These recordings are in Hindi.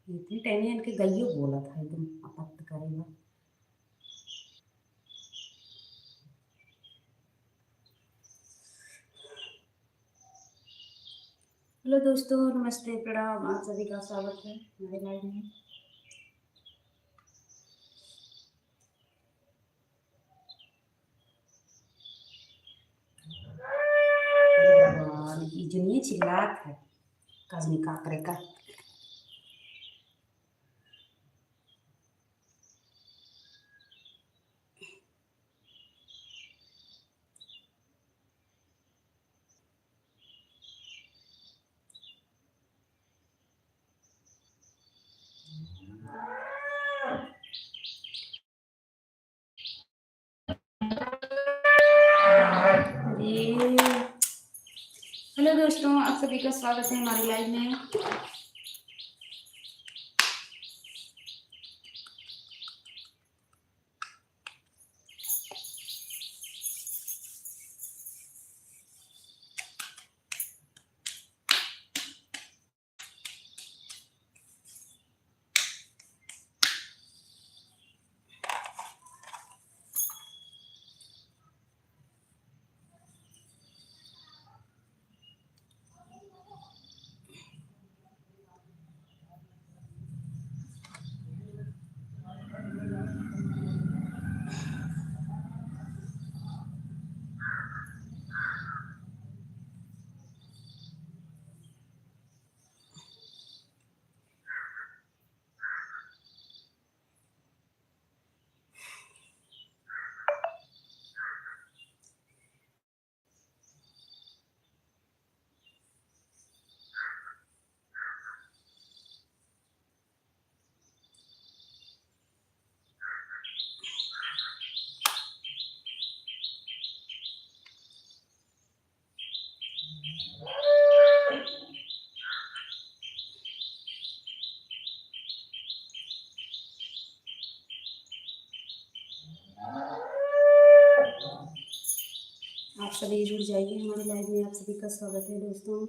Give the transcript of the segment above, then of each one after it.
इतनी टेनियन के गइयो बोला था एकदम अपत्त करेगा। हेलो दोस्तों, नमस्ते, प्रणाम, आप सभी का स्वागत है हमारे लाइव में। भगवान इतनी चिल्लात है कजनी काकरे का। हेलो दोस्तों, आप सभी का स्वागत है हमारे लाइव में। आप सभी जुड़ जाइए हमारे लाइव में। आप सभी का स्वागत है दोस्तों।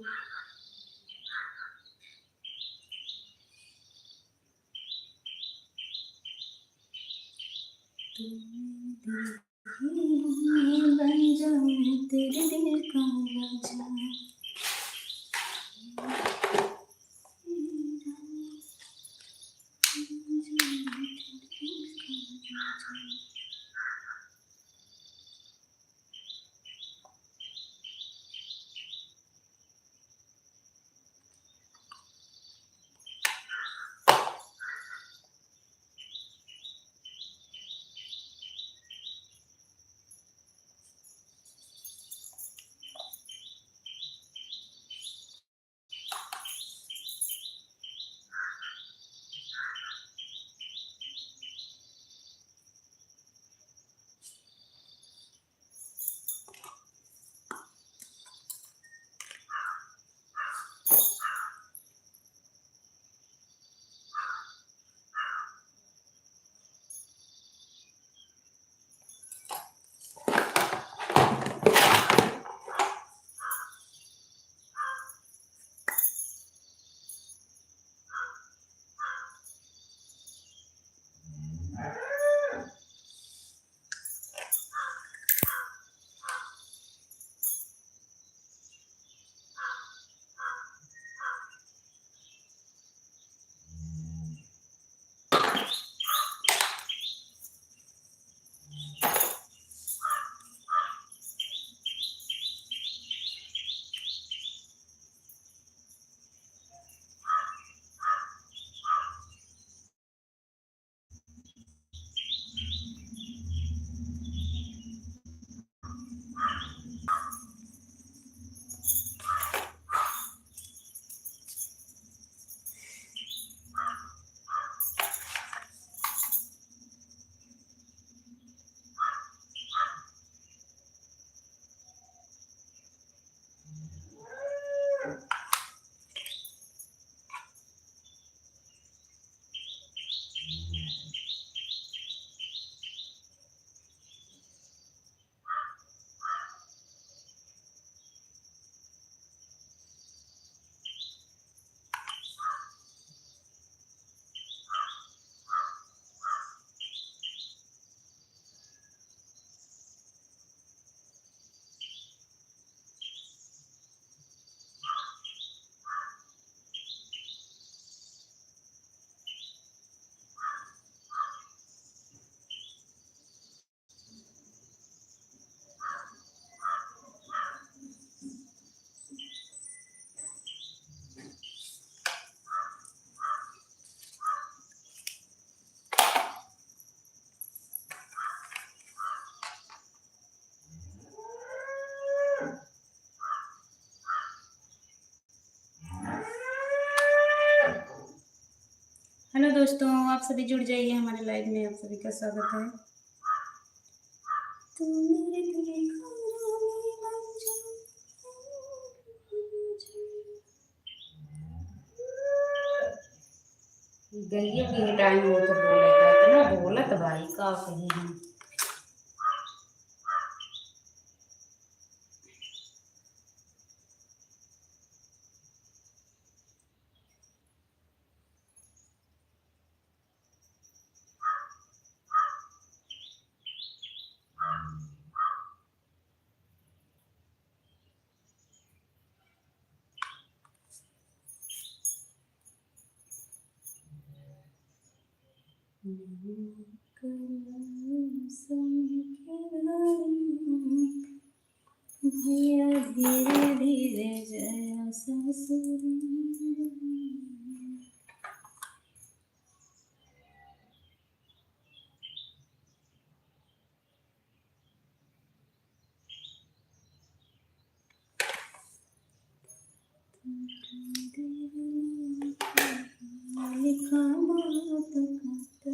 बन जाऊं तेरे दिल का राजा। हेलो दोस्तों, आप सभी जुड़ जाइए हमारे लाइव में। आप सभी का स्वागत है। तुम मेरे लिए कहानी बन जाओ। गलियों की टाइम हो तो बोले का इतना बोलत भाई का कही हम। भैया धीरे धीरे जया ससुर। लिखा बात का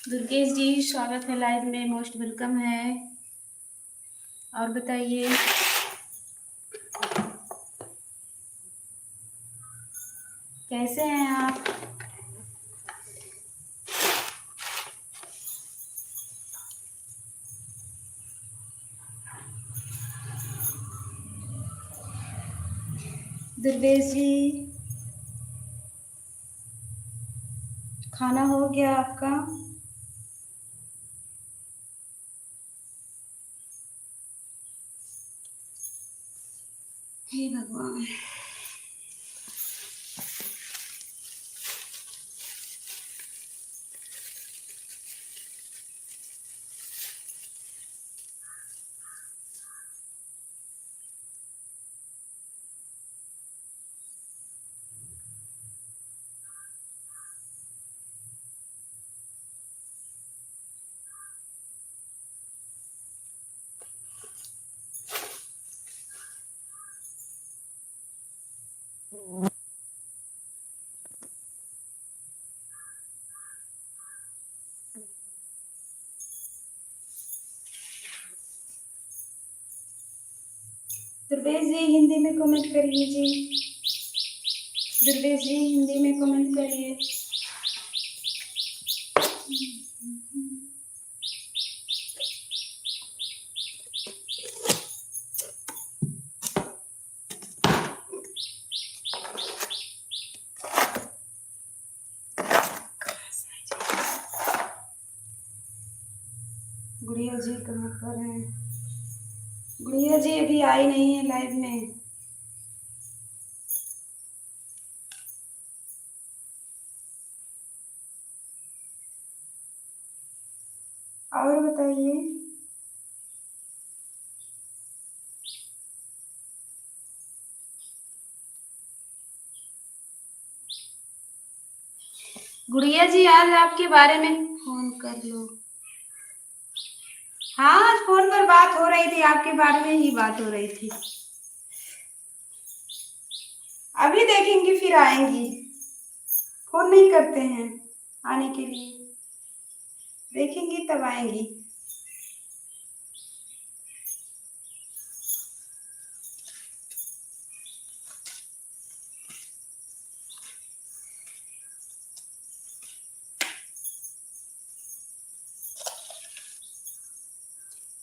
दुर्गेश जी स्वागत है लाइव में, मोस्ट वेलकम है। और बताइए कैसे हैं आप? दुर्गेश जी खाना हो गया आपका? हे भगवान। दुर्गेश जी हिंदी में कमेंट करिए जी। दुर्गेश जी हिंदी में कमेंट करिए। गुड़िया जी कहाँ पर हैं? गुड़िया जी अभी आई नहीं है लाइव में। और बताइए गुड़िया जी, आज आपके बारे में फोन कर लो। हाँ आज फोन पर बात हो रही थी, आपके बारे में ही बात हो रही थी। अभी देखेंगी फिर आएंगी। फोन नहीं करते हैं आने के लिए, देखेंगी तब आएंगी।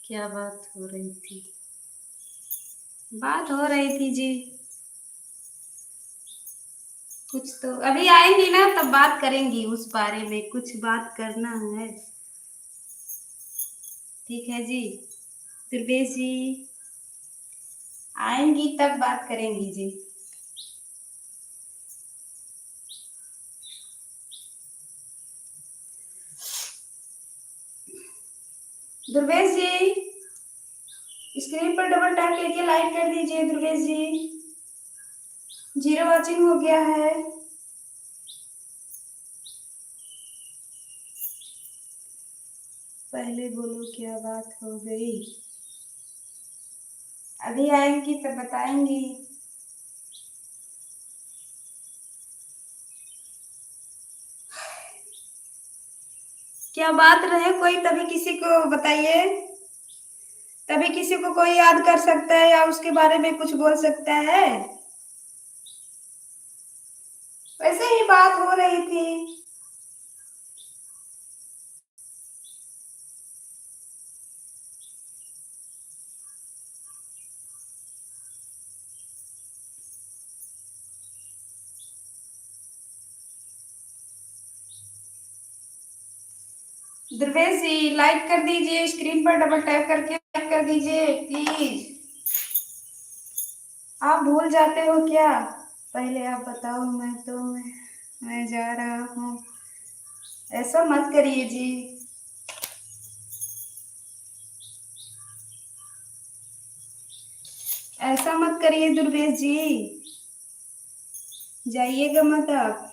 क्या बात हो रही थी? बात हो रही थी जी कुछ, तो अभी आएंगी ना तब बात करेंगी उस बारे में, कुछ बात करना है। ठीक है जी। दुर्गेश जी आएंगी तब बात करेंगी जी। दुर्गेश जी स्क्रीन पर डबल टैप करके लाइक कर दीजिए। दुर्गेश जी 0 वॉचिंग हो गया है। पहले बोलो क्या बात हो गई? अभी आएंगी तब बताएंगी। क्या बात रहे कोई, तभी किसी को बताइए, तभी किसी को कोई याद कर सकता है या उसके बारे में कुछ बोल सकता है। वैसे ही बात हो रही थी। दुर्वेश जी लाइक कर दीजिए, स्क्रीन पर डबल टैप करके लाइक कर दीजिए प्लीज। आप भूल जाते हो क्या? पहले आप बताओ, मैं जा रहा हूँ। ऐसा मत करिए जी। ऐसा मत करिए दुर्वेश जी, जाइएगा मत आप।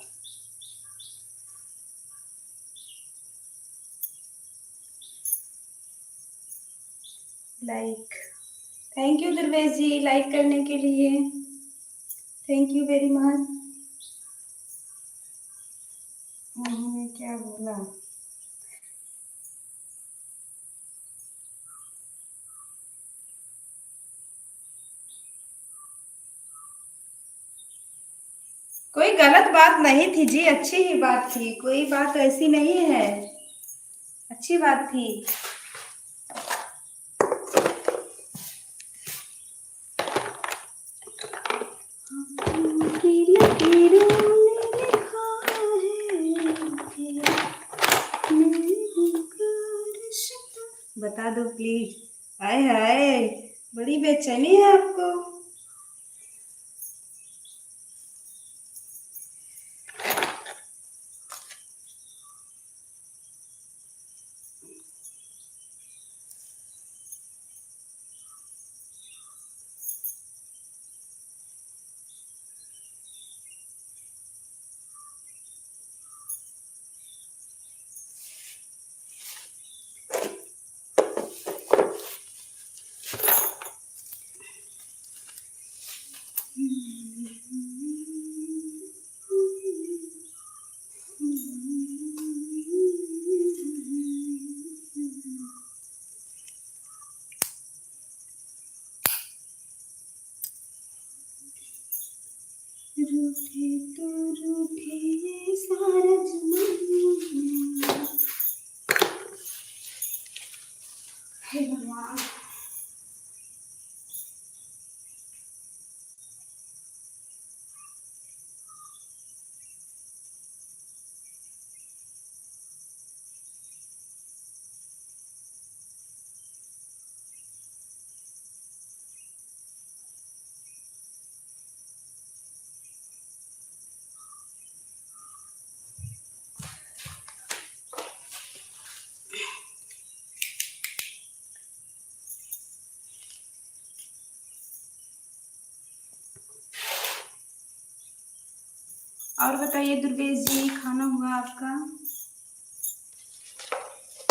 Like, thank you Durvesh ji like करने के लिए, थैंक यू वेरी मच। उन्होंने क्या बोला? कोई गलत बात नहीं थी जी, अच्छी ही बात थी, कोई बात ऐसी नहीं है, अच्छी बात थी। बता दो प्लीज। हाय हाय, बड़ी बेचैनी है आपको। रूठे तो रूठे ये सारा जमाना। हे भगवान। और बताइए दुर्गेश जी, खाना हुआ आपका?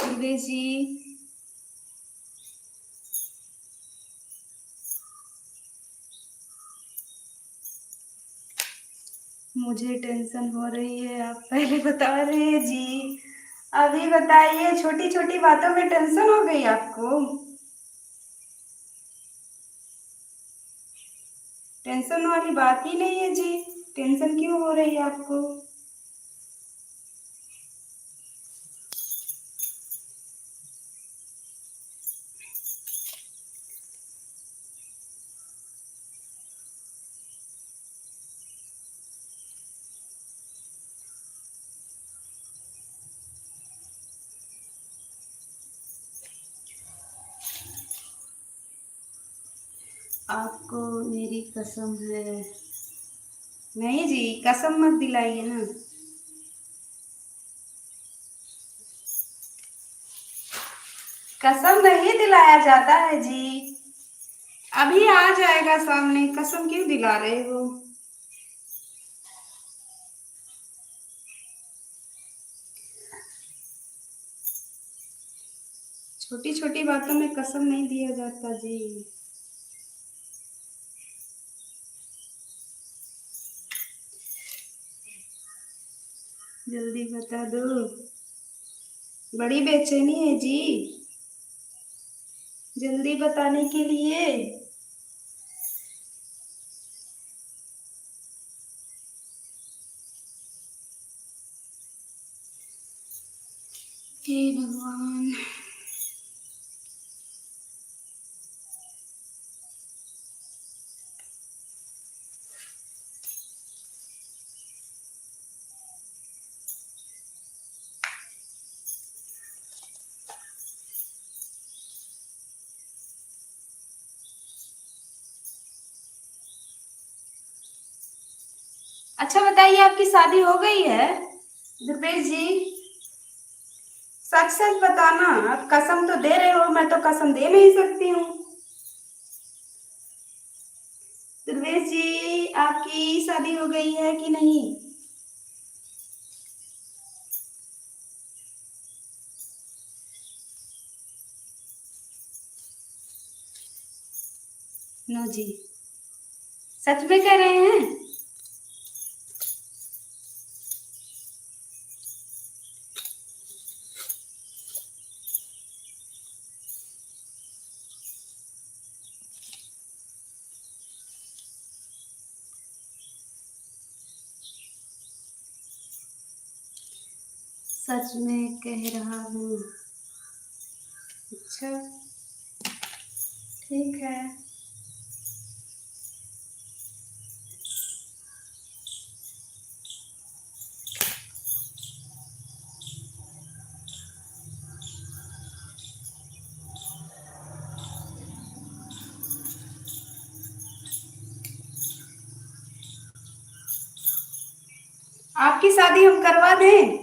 दुर्गेश जी, मुझे टेंशन हो रही है, आप पहले बता रहे हैं जी, अभी बताइए। छोटी छोटी बातों में टेंशन हो गई आपको? टेंशन वाली बात ही नहीं है जी, टेंशन क्यों हो रही है आपको? आपको मेरी कसम है। नहीं जी, कसम मत दिलाइए ना। कसम नहीं दिलाया जाता है जी। अभी आ जाएगा सामने, कसम क्यों दिला रहे हो? छोटी छोटी बातों में कसम नहीं दिया जाता जी। जल्दी बता दो, बड़ी बेचैनी है जी, जल्दी बताने के लिए। हे भगवान। अच्छा बताइए, आपकी शादी हो गई है दुर्गेश जी? सच सच बताना, आप कसम तो दे रहे हो, मैं तो कसम दे नहीं सकती हूँ। दुर्गेश जी, आपकी शादी हो गई है कि नहीं? नो जी, सच में कह रहे हैं? सच में कह रहा हूँ। अच्छा, ठीक है। आपकी शादी हम करवा दें?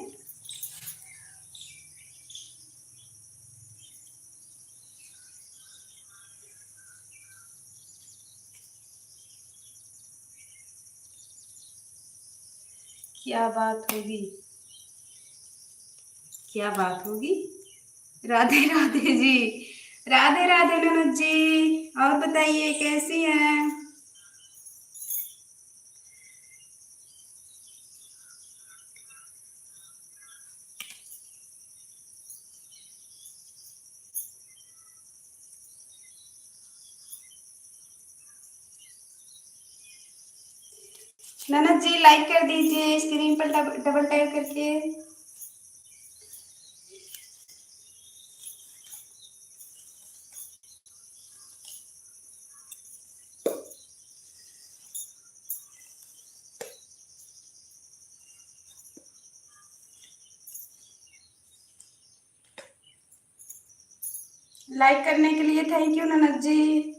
क्या बात होगी? क्या बात होगी? राधे राधे जी। राधे राधे ननद जी। और बताइए कैसी हैं? ननद जी लाइक कर दीजिए स्क्रीन पर डबल टैप करके। लाइक करने के लिए थैंक यू ननद जी।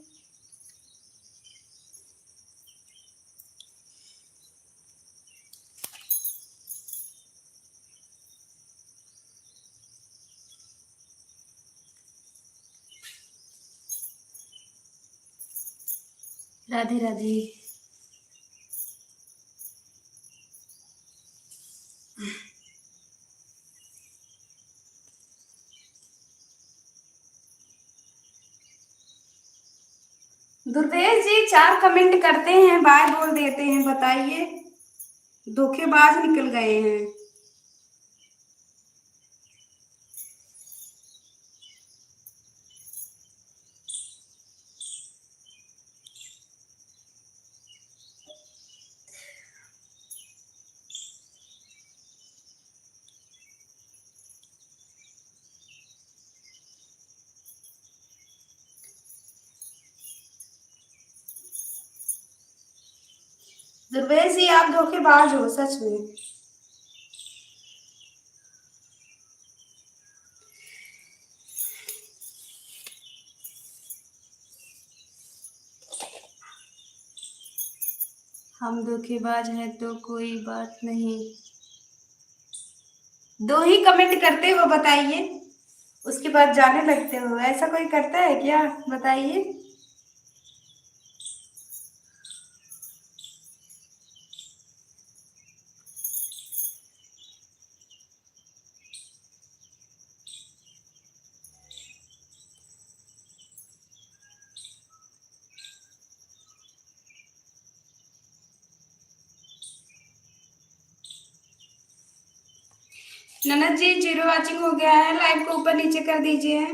राधे राधे। दुर्देश जी 4 कमेंट करते हैं बाय बोल देते हैं, बताइए। धोखेबाज निकल गए हैं। दुर्वेश जी आप धोखेबाज हो सच में। हम धोखेबाज हैं तो कोई बात नहीं। 2 ही कमेंट करते हो बताइए, उसके बाद जाने लगते हो। ऐसा कोई करता है क्या, बताइए। ननद जी 0 वॉचिंग हो गया है, लाइव को ऊपर नीचे कर दीजिए।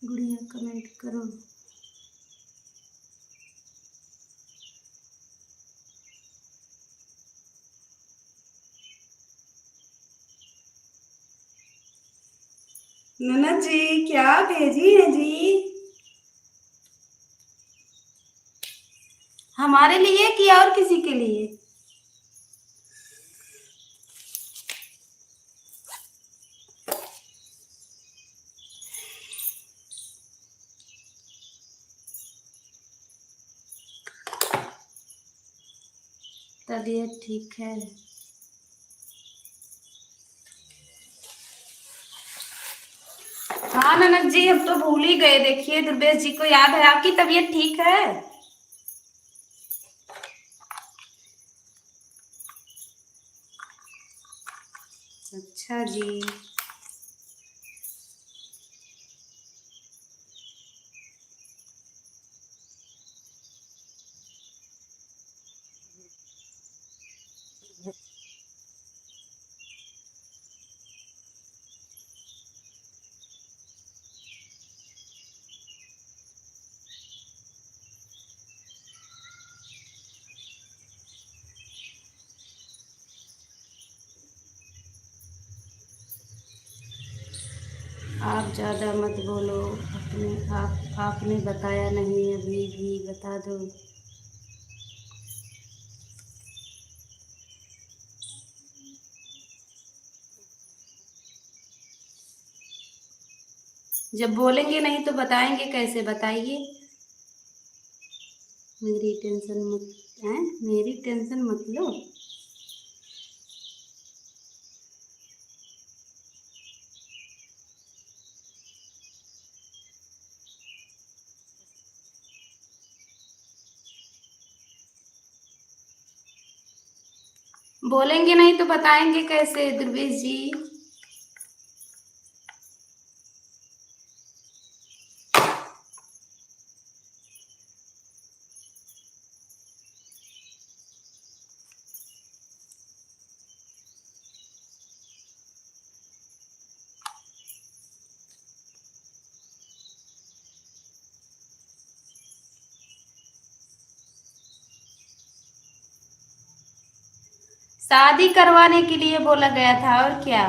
गुड़िया कमेंट करो। ननद जी क्या भेजी है जी? हमारे लिए कि और किसी के लिए? तबीयत ठीक है। हाँ ननद जी हम तो भूल ही गए, देखिए दुर्वेश जी को याद है। आपकी तबीयत ठीक है? अच्छा जी। आप ज़्यादा मत बोलो। आपने बताया नहीं, अभी भी बता दो। जब बोलेंगे नहीं तो बताएंगे कैसे, बताइए। मेरी टेंशन मत हैं, मेरी टेंशन मत लो। बोलेंगे नहीं तो बताएंगे कैसे ध्रुवेश जी। शादी करवाने के लिए बोला गया था, और क्या।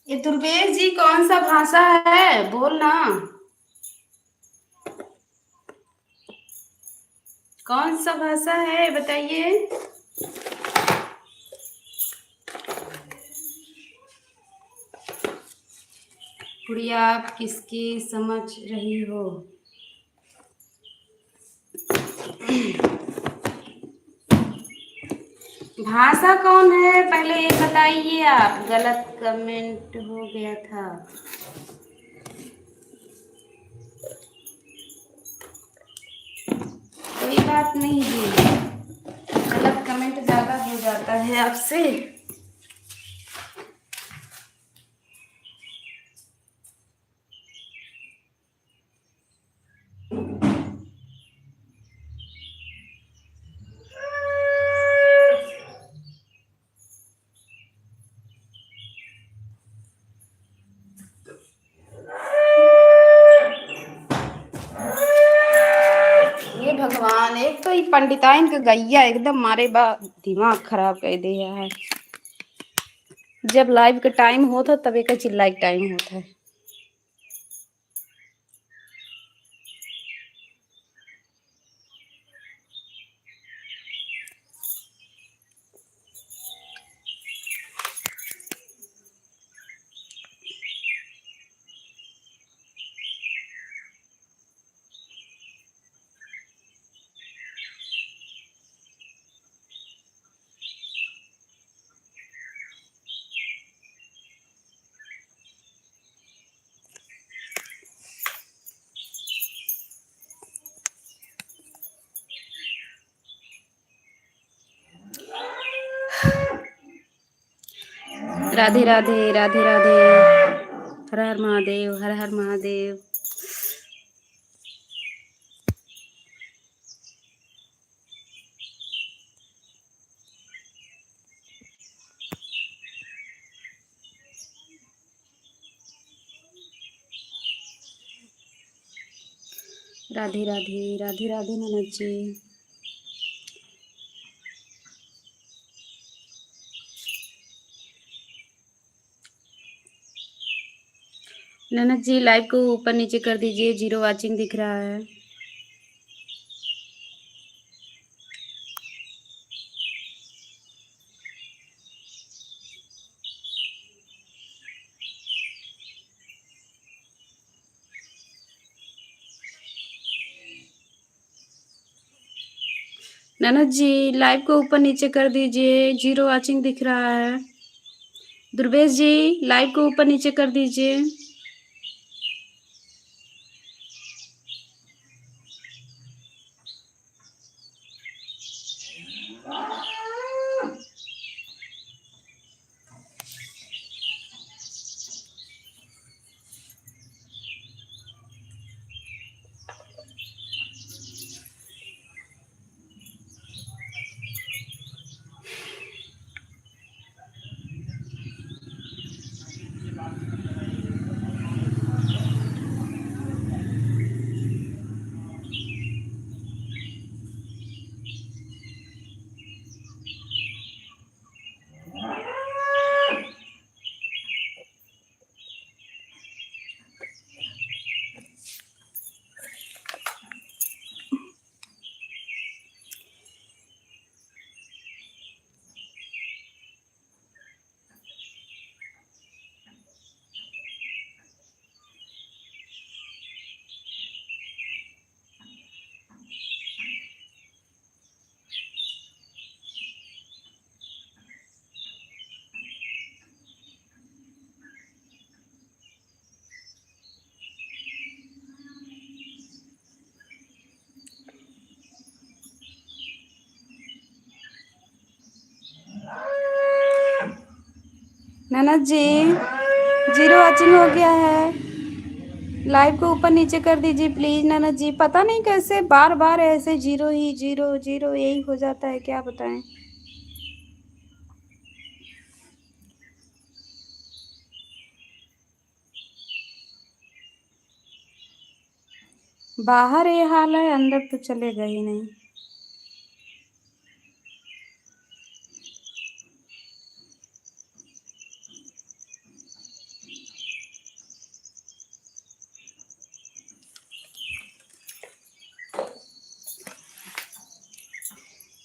ये ध्रुवेश जी कौन सा भाषा है, बोलना। कौन सा भाषा है बताइए। गुड़िया आप किसकी समझ रही हो। भाषा कौन है पहले ये बताइए आप, गलत कमेंट हो गया था। कोई बात नहीं जी, गलत कमेंट ज्यादा हो जाता है आपसे। ये भगवान, एक तो ये पंडिताइन के गैया एकदम मारे बा दिमाग खराब कर दिया है। जब लाइव का टाइम होता तब एक चिल्लाई टाइम होता है। राधे राधे राधे राधे। हर हर महादेव, हर हर महादेव। राधे राधे राधे राधे ननद जी। ननद जी लाइव को ऊपर नीचे कर दीजिए, 0 वाचिंग दिख रहा है। ननद जी लाइव को ऊपर नीचे कर दीजिए, 0 वाचिंग दिख रहा है। दुर्वेश जी लाइव को ऊपर नीचे कर दीजिए। ननद जी 0 वाचिंग हो गया है। लाइव को ऊपर नीचे कर दीजिए प्लीज ननद जी। पता नहीं कैसे बार बार ऐसे 0 ही 0 0 यही हो जाता है, क्या बताएं। बाहर ये हाल है, अंदर तो चलेगा ही नहीं।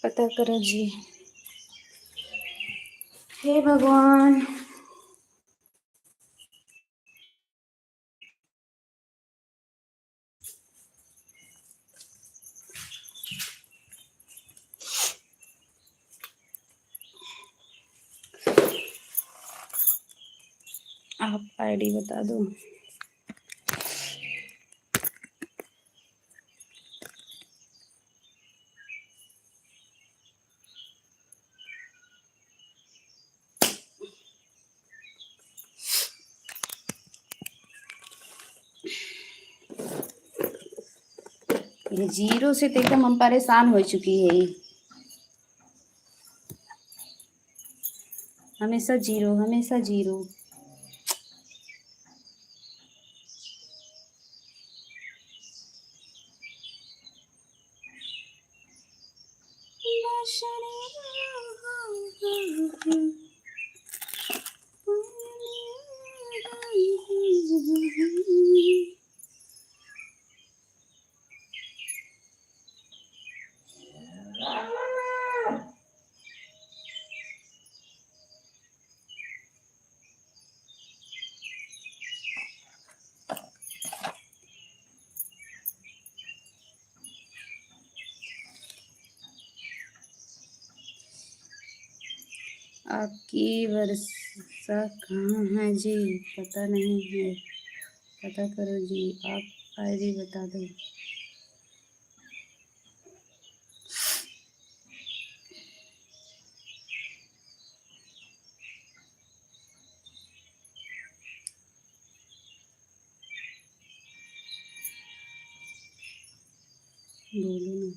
पता करो जी। हे भगवान। आप आईडी बता दो। ये 0 से तो एकदम हम परेशान हो चुकी है। हमेशा 0 हमेशा 0। आपकी वर्षा कहाँ है जी? पता नहीं है, पता करो जी। आप आईडी बता दो। बोलो ना।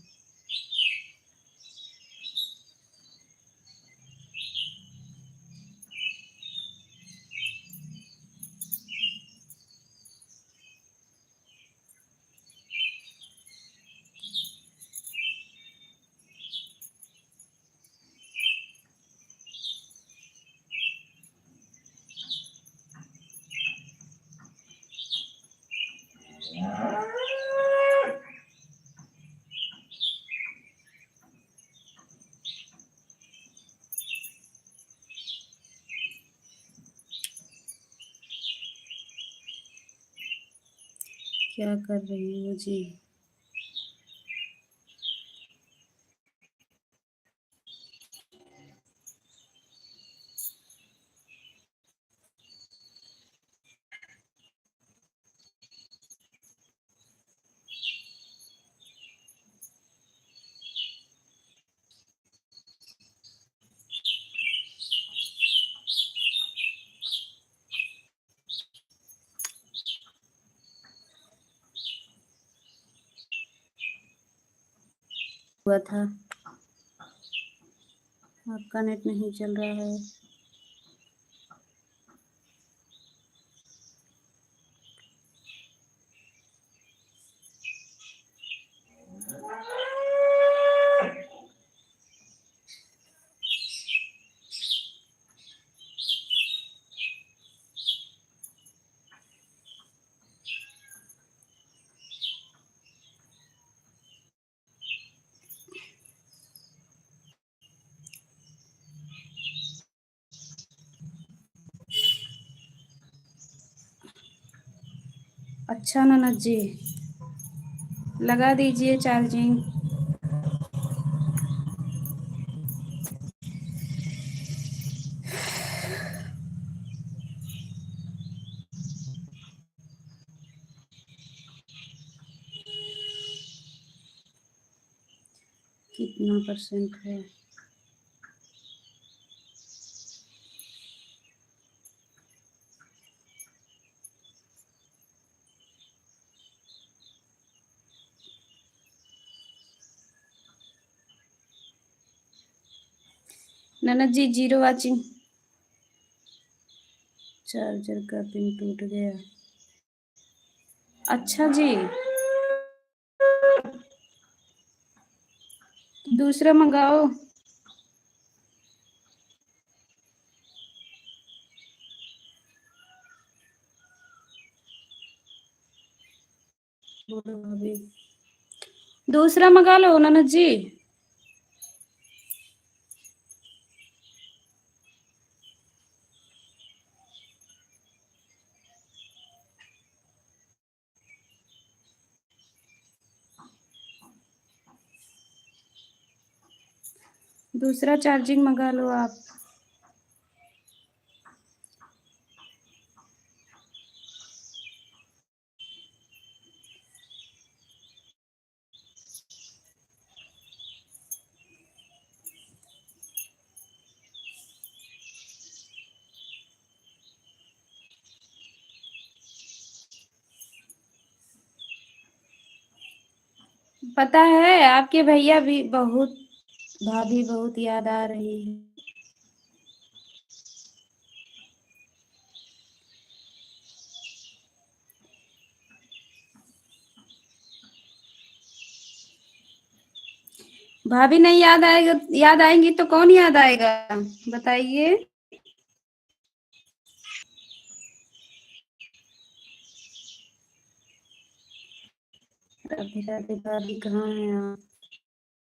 क्या कर रही हो जी? हुआ था, आपका नेट नहीं चल रहा है। अच्छा ननद जी, लगा दीजिए चार्जिंग। कितना परसेंट है? ननद जी जीरो वाचिंग। चार्जर का पिन टूट गया। अच्छा जी, दूसरा मंगाओ। बोलो अभी, दूसरा मंगा लो ननद जी। दूसरा चार्जिंग मंगा लो आप। पता है आपके भैया भी बहुत, भाभी बहुत याद आ रही है। भाभी नहीं याद आएगा, याद आएंगी तो कौन याद आएगा बताइए। राधे राधे भाभी, कहाँ हैं आप?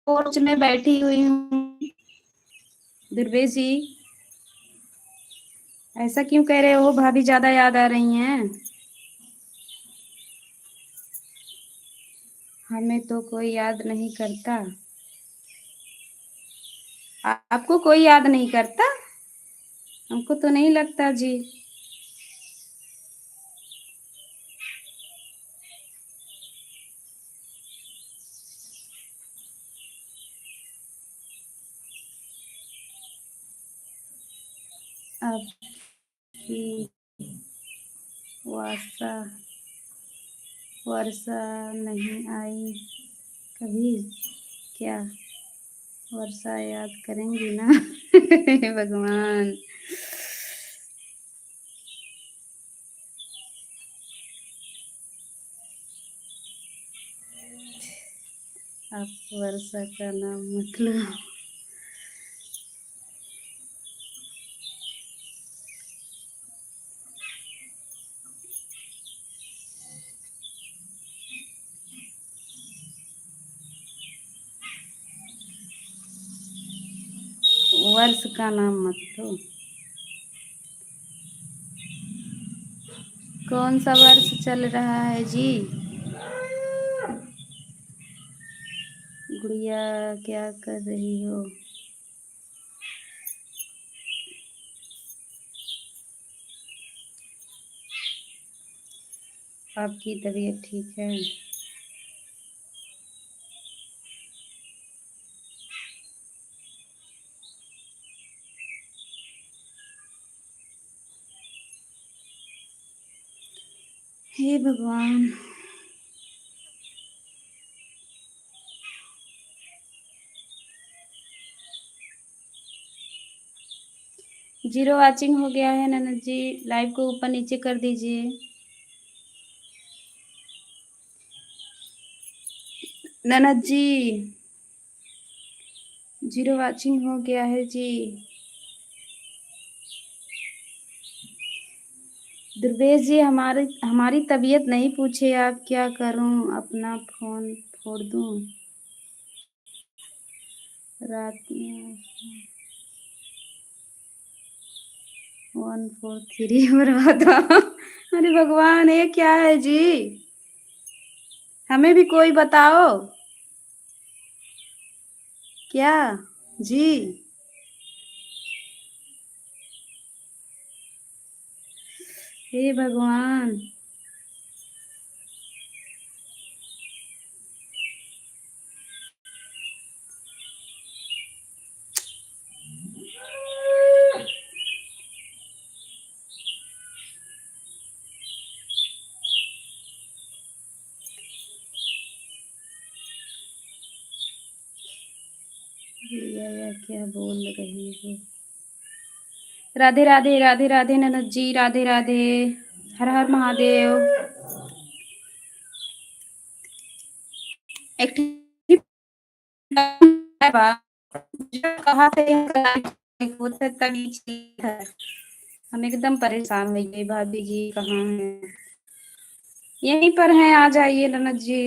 पोर्च में बैठी हुई हूँ। दुर्वे जी, ऐसा क्यों कह रहे हो? भाभी ज्यादा याद आ रही हैं। हमें तो कोई याद नहीं करता। आपको कोई याद नहीं करता? हमको तो नहीं लगता जी। आपकी वर्षा वर्षा नहीं आई कभी क्या वर्षा याद करेंगी ना। हे भगवान। आप वर्षा का नाम मतलब वर्ष का नाम मत लो। कौन सा वर्ष चल रहा है जी? गुड़िया क्या कर रही हो? आपकी तबीयत ठीक है? हे भगवान। जीरो वॉचिंग हो गया है ननद जी, लाइव को ऊपर नीचे कर दीजिए। ननद जी जीरो वॉचिंग हो गया है जी। दुर्वेश जी हमारी तबीयत नहीं पूछे आप, क्या करूं? अपना फोन फोड़ दूं? रात में 143 हो रहा था। अरे भगवान, ये क्या है जी? हमें भी कोई बताओ क्या जी? हे भगवान। या क्या बोल रही हो? राधे राधे राधे राधे ननद जी, राधे राधे। हर हर महादेव। एक कहा है। हम एकदम परेशान हो गए। भाभी जी कहाँ हैं? यहीं पर हैं, आ जाइए ननद जी।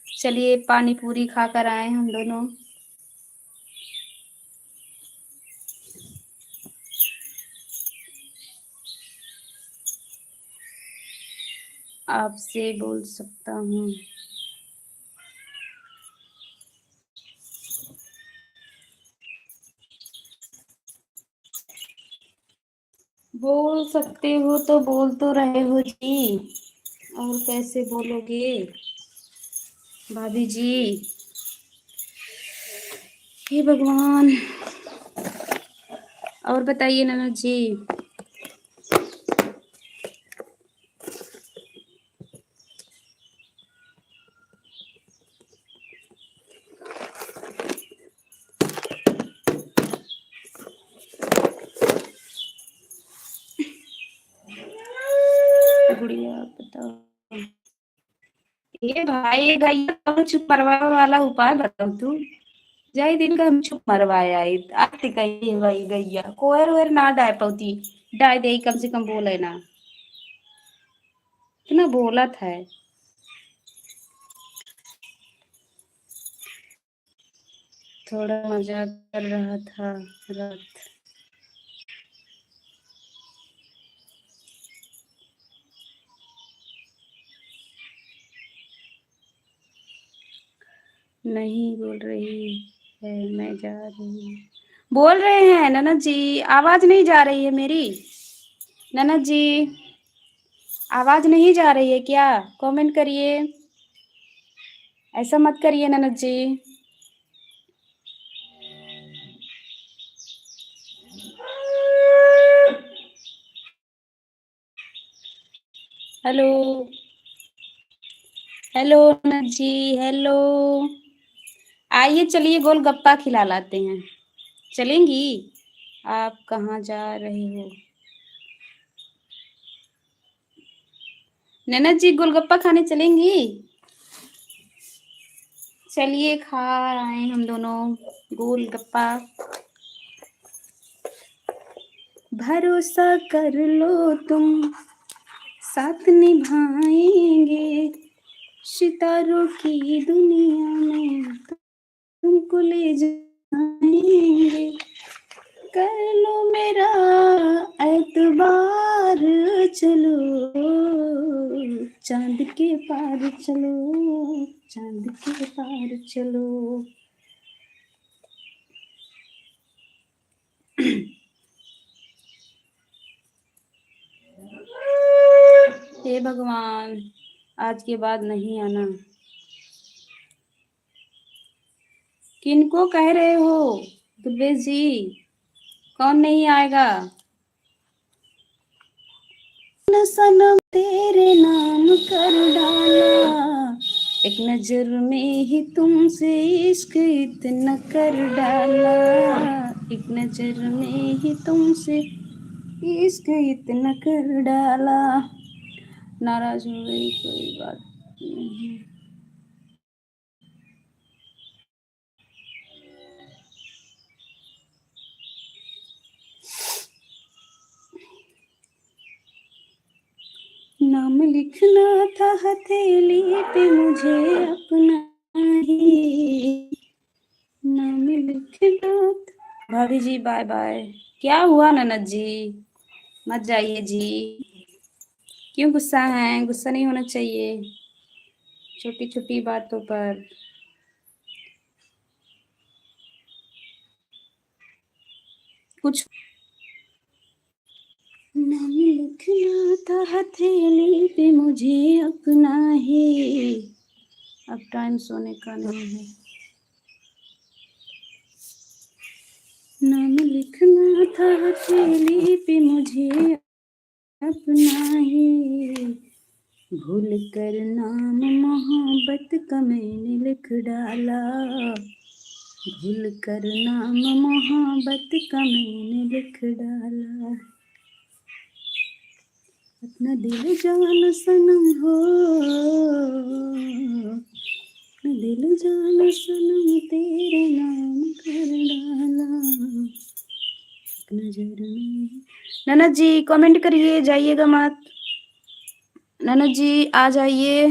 चलिए पानी पूरी खा कर आए हम दोनों। आपसे बोल सकता हूँ? बोल सकते हो तो बोल तो रहे हो जी, और कैसे बोलोगे भाभी जी? हे भगवान। और बताइए ननद जी। गुड़िया बताओ। ये भाई गैया कौन चुप मरवावे वाला उपाय बताओ तू। जाई दिन का हम चुप मरवाया आती कही वही गैया कोयर वेर ना डाय पौती। डाय दे कम से कम बोले ना। इतना बोलत है। थोड़ा मजाक कर रहा था रात। नहीं बोल रही है, मैं जा रही हूँ। बोल रहे हैं ननद जी, आवाज नहीं जा रही है मेरी? ननद जी आवाज नहीं जा रही है क्या? कमेंट करिए। ऐसा मत करिए ननद जी। हेलो हेलो ननद जी, हेलो। आइए चलिए गोलगप्पा खिला लाते हैं। चलेंगी? आप कहाँ जा रहे हो? ननद जी गोलगप्पा खाने चलेंगी? चलिए खा आए हम दोनों गोलगप्पा। भरोसा कर लो तुम, साथ निभाएंगे, सितारों की दुनिया में तुमको ले जाएंगे। कर लो मेरा एतबार, चलो चांद के पार चलो, चांद के पार चलो। हे भगवान, आज के बाद नहीं आना। किनको कह रहे हो दुर्वेश जी? कौन नहीं आएगा? सनम तेरे नाम कर डाला, एक नजर में ही तुमसे इश्क इतना कर डाला, एक नजर में ही तुमसे इश्क इतना कर डाला। नाराज हो गई कोई बात नहीं। नाम लिखना था हथेली पे मुझे अपना ही, नाम लिखना था। भाभी जी बाय बाय। क्या हुआ ननद जी? मत जाइए जी। क्यों गुस्सा है? गुस्सा नहीं होना चाहिए छोटी छोटी बातों पर। कुछ नाम लिखना था हथेली पे मुझे अपना ही। अब टाइम सोने का नहीं है। नाम लिखना था हथेली पे मुझे अपना ही, भूल कर नाम मोहब्बत का मैंने लिख डाला, भूल कर नाम मोहब्बत का मैंने लिख डाला। अपना दिल जान सनम हो, अपना दिल जान सनम तेरे नाम कर डाला, एक नजर में। ननद जी कमेंट करिए, जाइएगा मत। ननद जी आ जाइए।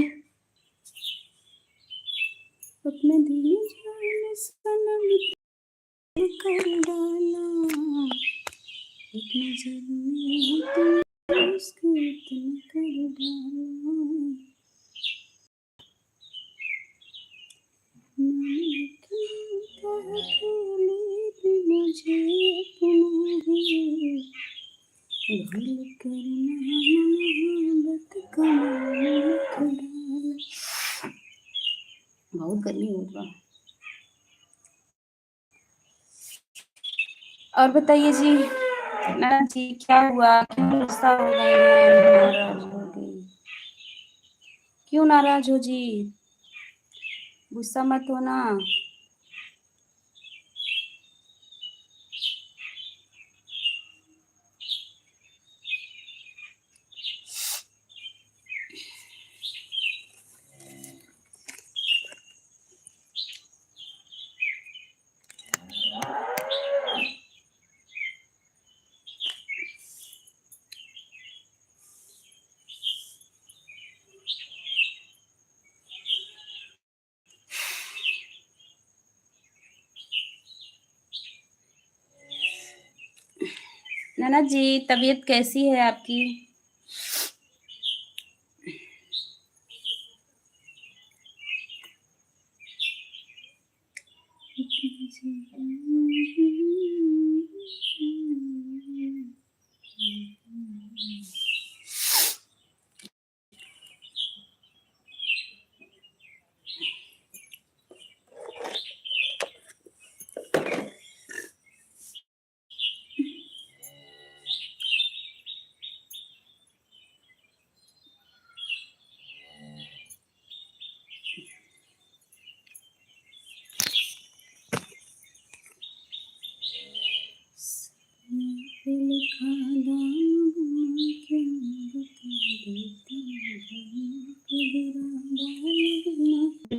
अपना दिल जान सनम कर डाला, एक नजर में तुम उसको इतना कर डाला। मुझे अपना ही, भूल कर मोहब्बत का लिख डाला। बहुत गर्मी होगा। और बताइए जी, ना जी क्या हुआ? क्यों गुस्सा हो गई हैं? नाराज हो गई? क्यों नाराज हो जी? गुस्सा मत होना। नैना जी तबीयत कैसी है आपकी?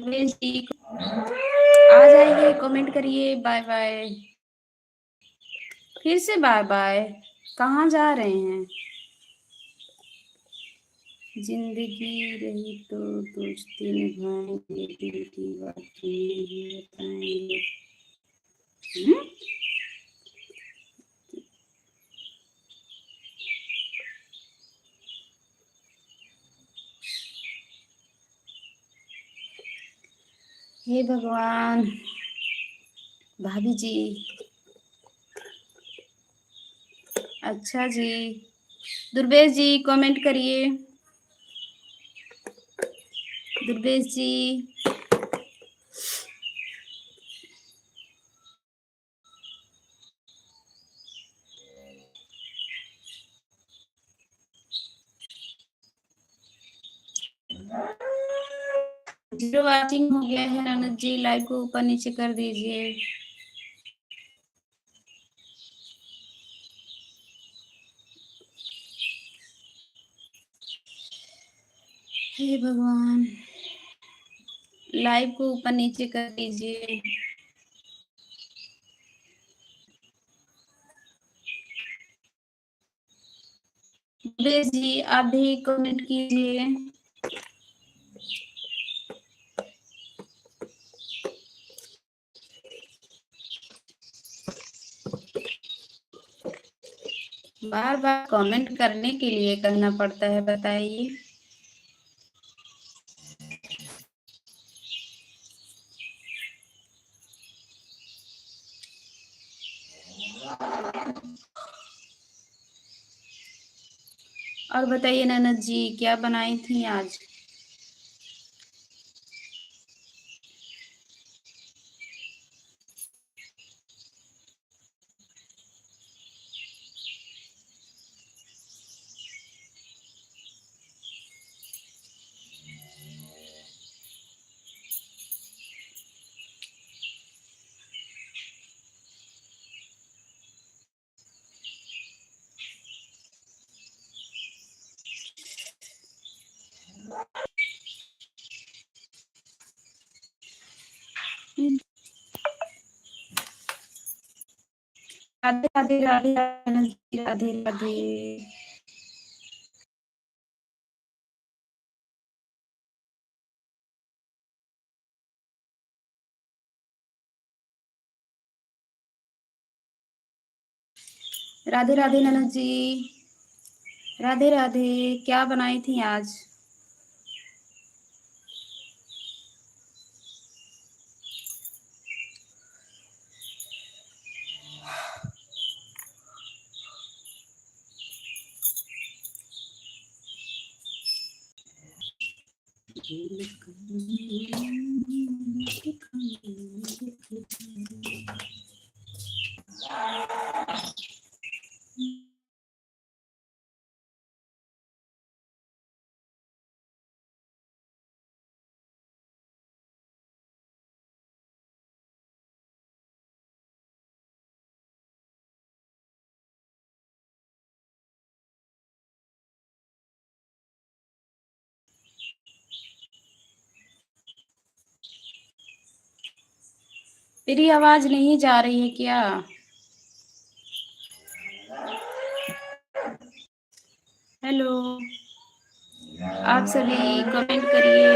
दुर्वेश जी आ जाइए, कमेंट करिए। बाय बाय, फिर से बाय बाय। कहाँ जा रहे हैं? जिंदगी रही तो दोस्ती निभाएंगे, दिल की बात नहीं बताएंगे। हे भगवान। भाभी जी, अच्छा जी। दुर्वेश जी कमेंट करिए। दुर्वेश जी, जीरो वाचिंग हो गया है ननद जी, लाइव को ऊपर नीचे कर दीजिए। हे भगवान, लाइव को ऊपर नीचे कर दीजिए। दुर्वेश जी आप भी कमेंट कीजिए। बार बार कमेंट करने के लिए करना पड़ता है, बताइए। और बताइए ननद जी, क्या बनाई थी आज? राधे राधे राधे ननद जी, राधे राधे। राधे राधे ननद जी, राधे राधे। क्या बनाई थी आज? मेरी आवाज नहीं जा रही है क्या? हेलो, आप सभी कमेंट करिए।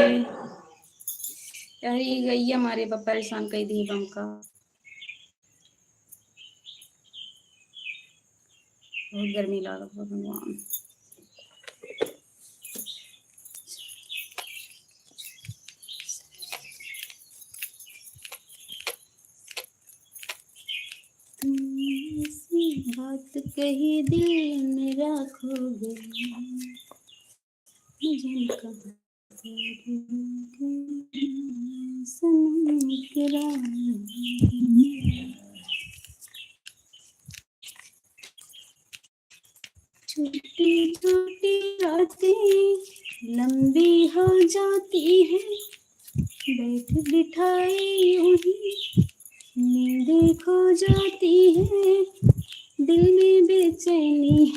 यही गई हमारे पापा परेशान कर दिए बम का। बहुत गर्मी लग रहा है भगवान। बात कही दिल मेरा खो गया, छोटी छोटी रातें लंबी हो जाती है, बैठ बिठाई यूं ही नींद खो जाती है, दिल में बेचैनी,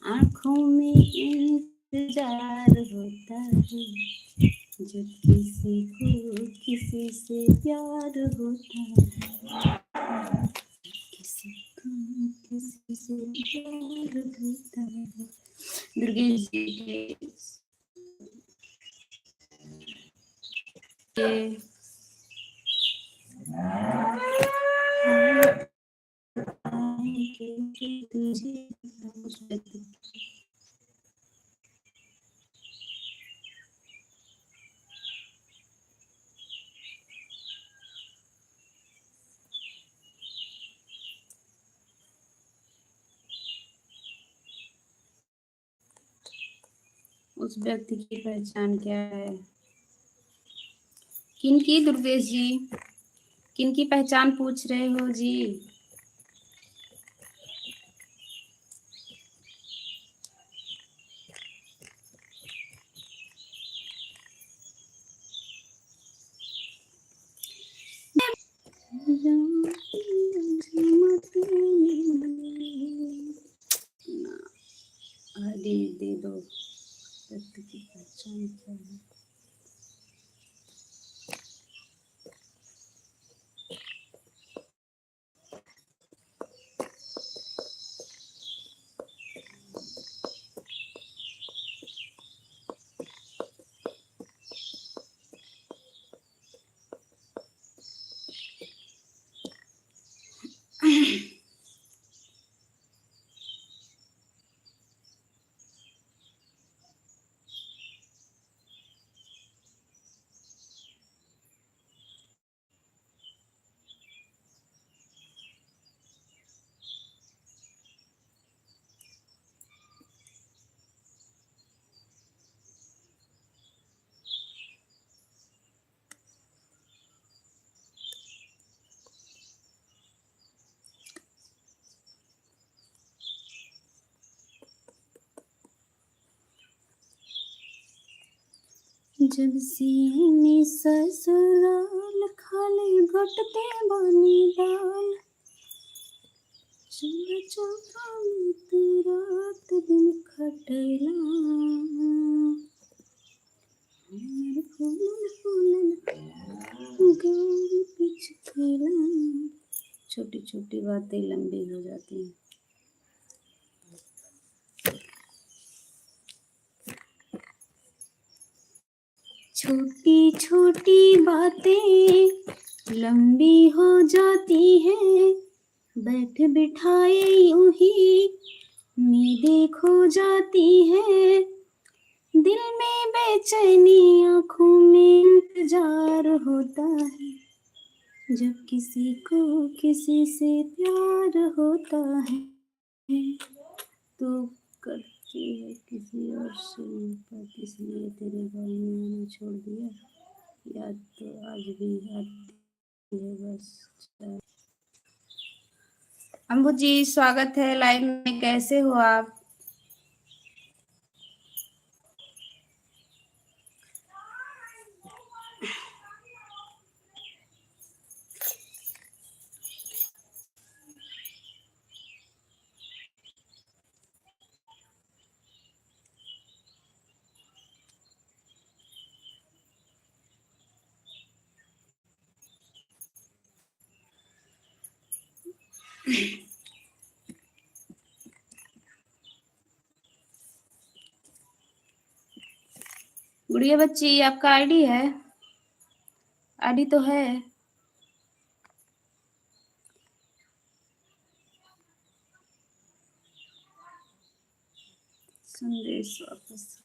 आंखों में इंतजार होता है, जब किसी को किसी से प्यार होता है, किसी को किसी से प्यार होता है। दुर्गेश जी के तुझे उस व्यक्ति की पहचान क्या है? किनकी दुर्गेश जी, किनकी पहचान पूछ रहे हो जी? अरे दे दो, व्यक्ति की पहचान क्या है? जब सीने ससुराल खाली घटते बनी दाल, चूल्हा चौका में रात दिन खटला, हमर फूलन फूलन गाँव पिछला। छोटी छोटी बातें लंबी हो जाती हैं। छोटी छोटी बातें लंबी हो जाती हैं, बैठ बिठाए यूं ही नींदें खो जाती है, दिल में बेचैनी आँखों में इंतजार होता है, जब किसी को किसी से प्यार होता है तो करती है किसी और से बात, इसलिए तेरे बारे में मैंने छोड़ दिया, याद तो आज भी आती है बस। अम्बू जी स्वागत है लाइव में, कैसे हो आप? गुड़िया बच्ची आपका आईडी है? आईडी तो है। संदेश वापस।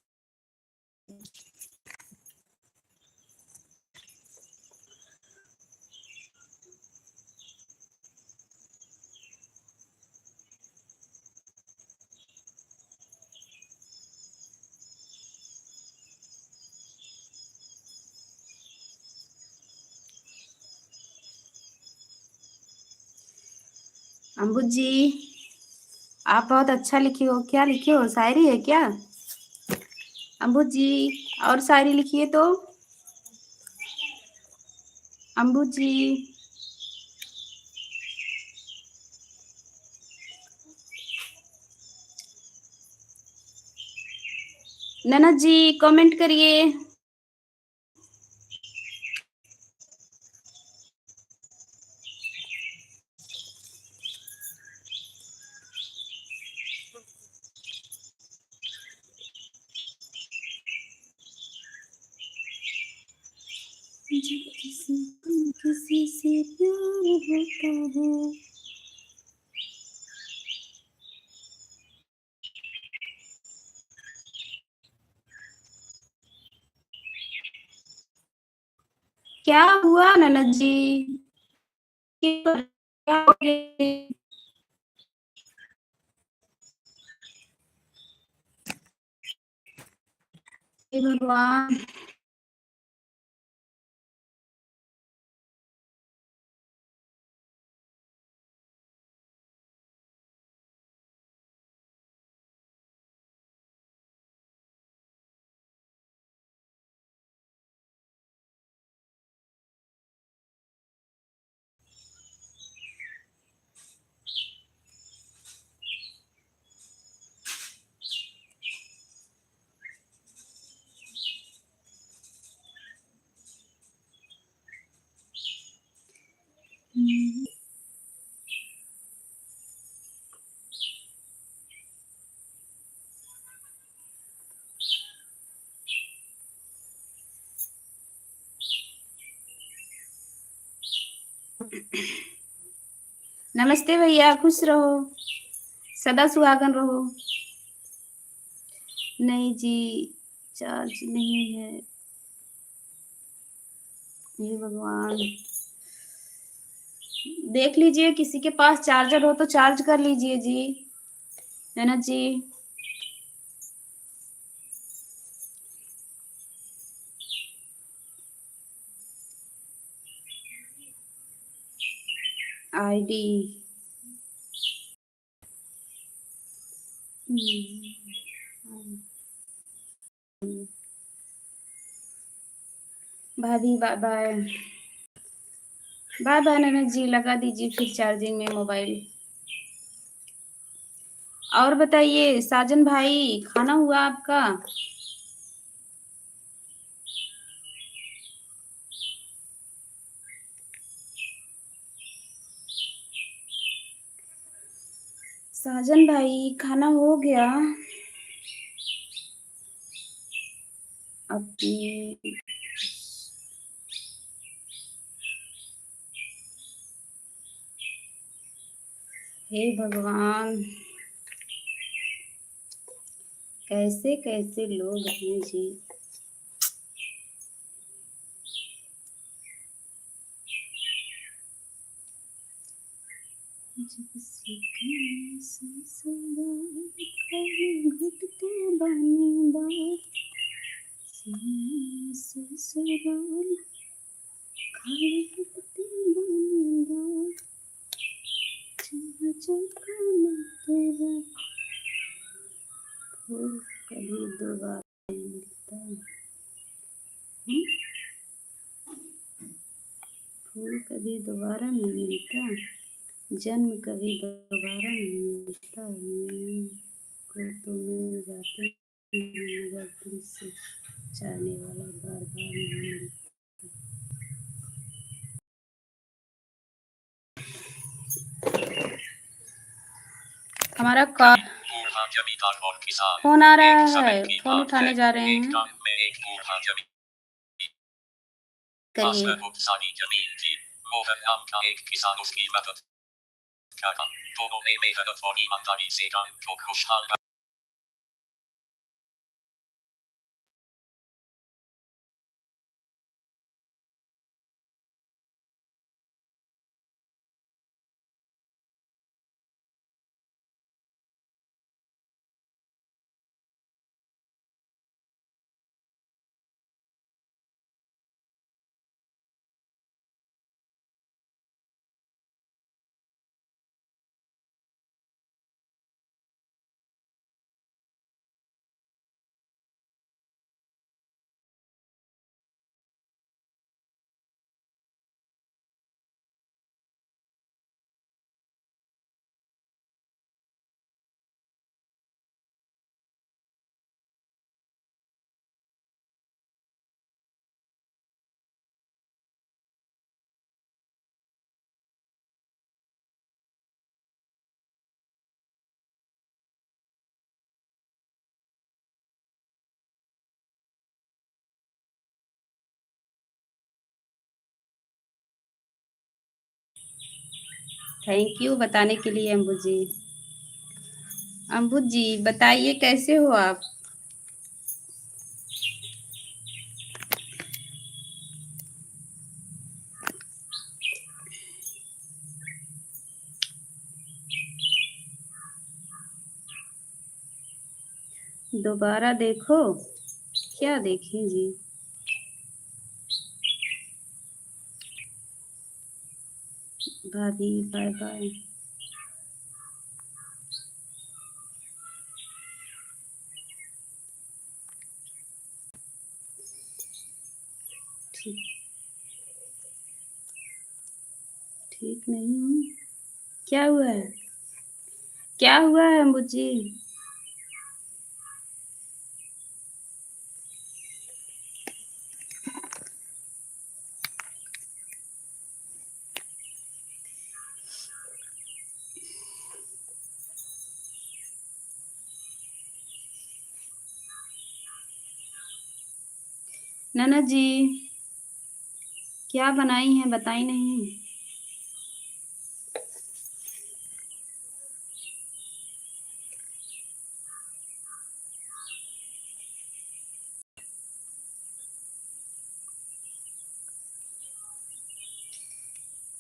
अम्बू जी आप बहुत अच्छा लिखी हो, क्या लिखी हो? शायरी है क्या अम्बू जी? और शायरी लिखिए तो अम्बू जी। ननद जी कमेंट करिए। जब किसी से प्यार होता है। क्या हुआ ननद जी? क्या हो गया? हे भगवान! नमस्ते भैया, खुश रहो, सदा सुहागन रहो। नहीं जी, चार्ज नहीं है। हे भगवान! देख लीजिए किसी के पास चार्जर हो तो चार्ज कर लीजिए जी, ननद जी। आईडी भाभी बाय बाय। बाय बाय ननद जी, लगा दीजिए फिर चार्जिंग में मोबाइल। और बताइए साजन भाई, खाना हुआ आपका? साजन भाई, खाना हो गया? अपनी हे भगवान! कैसे कैसे लोग हैं जी। जब से घुटते बनेदा ससुराल खाली घुटते बनेदा चौका में तेरा फूल कभी दोबारा नहीं मिलता। फूल कभी दोबारा नहीं मिलता, जन्म कभी दोबारा नहीं मिलता। को तो मिल जाते हैं मगर दिल से चाहने वाला बार बार नहीं मिलता। हमारा कॉल फोन आ रहा है, फोन उठाने जा रहे हैं। करिए। थैंक यू बताने के लिए अम्बू जी। अम्बू जी बताइए कैसे हो आप? दोबारा देखो, क्या देखें जी? भाभी बाय बाय। ठीक ठीक नहीं हूँ। क्या हुआ है? क्या हुआ है अम्बू जी? ननद जी क्या बनाई हैं बताई नहीं।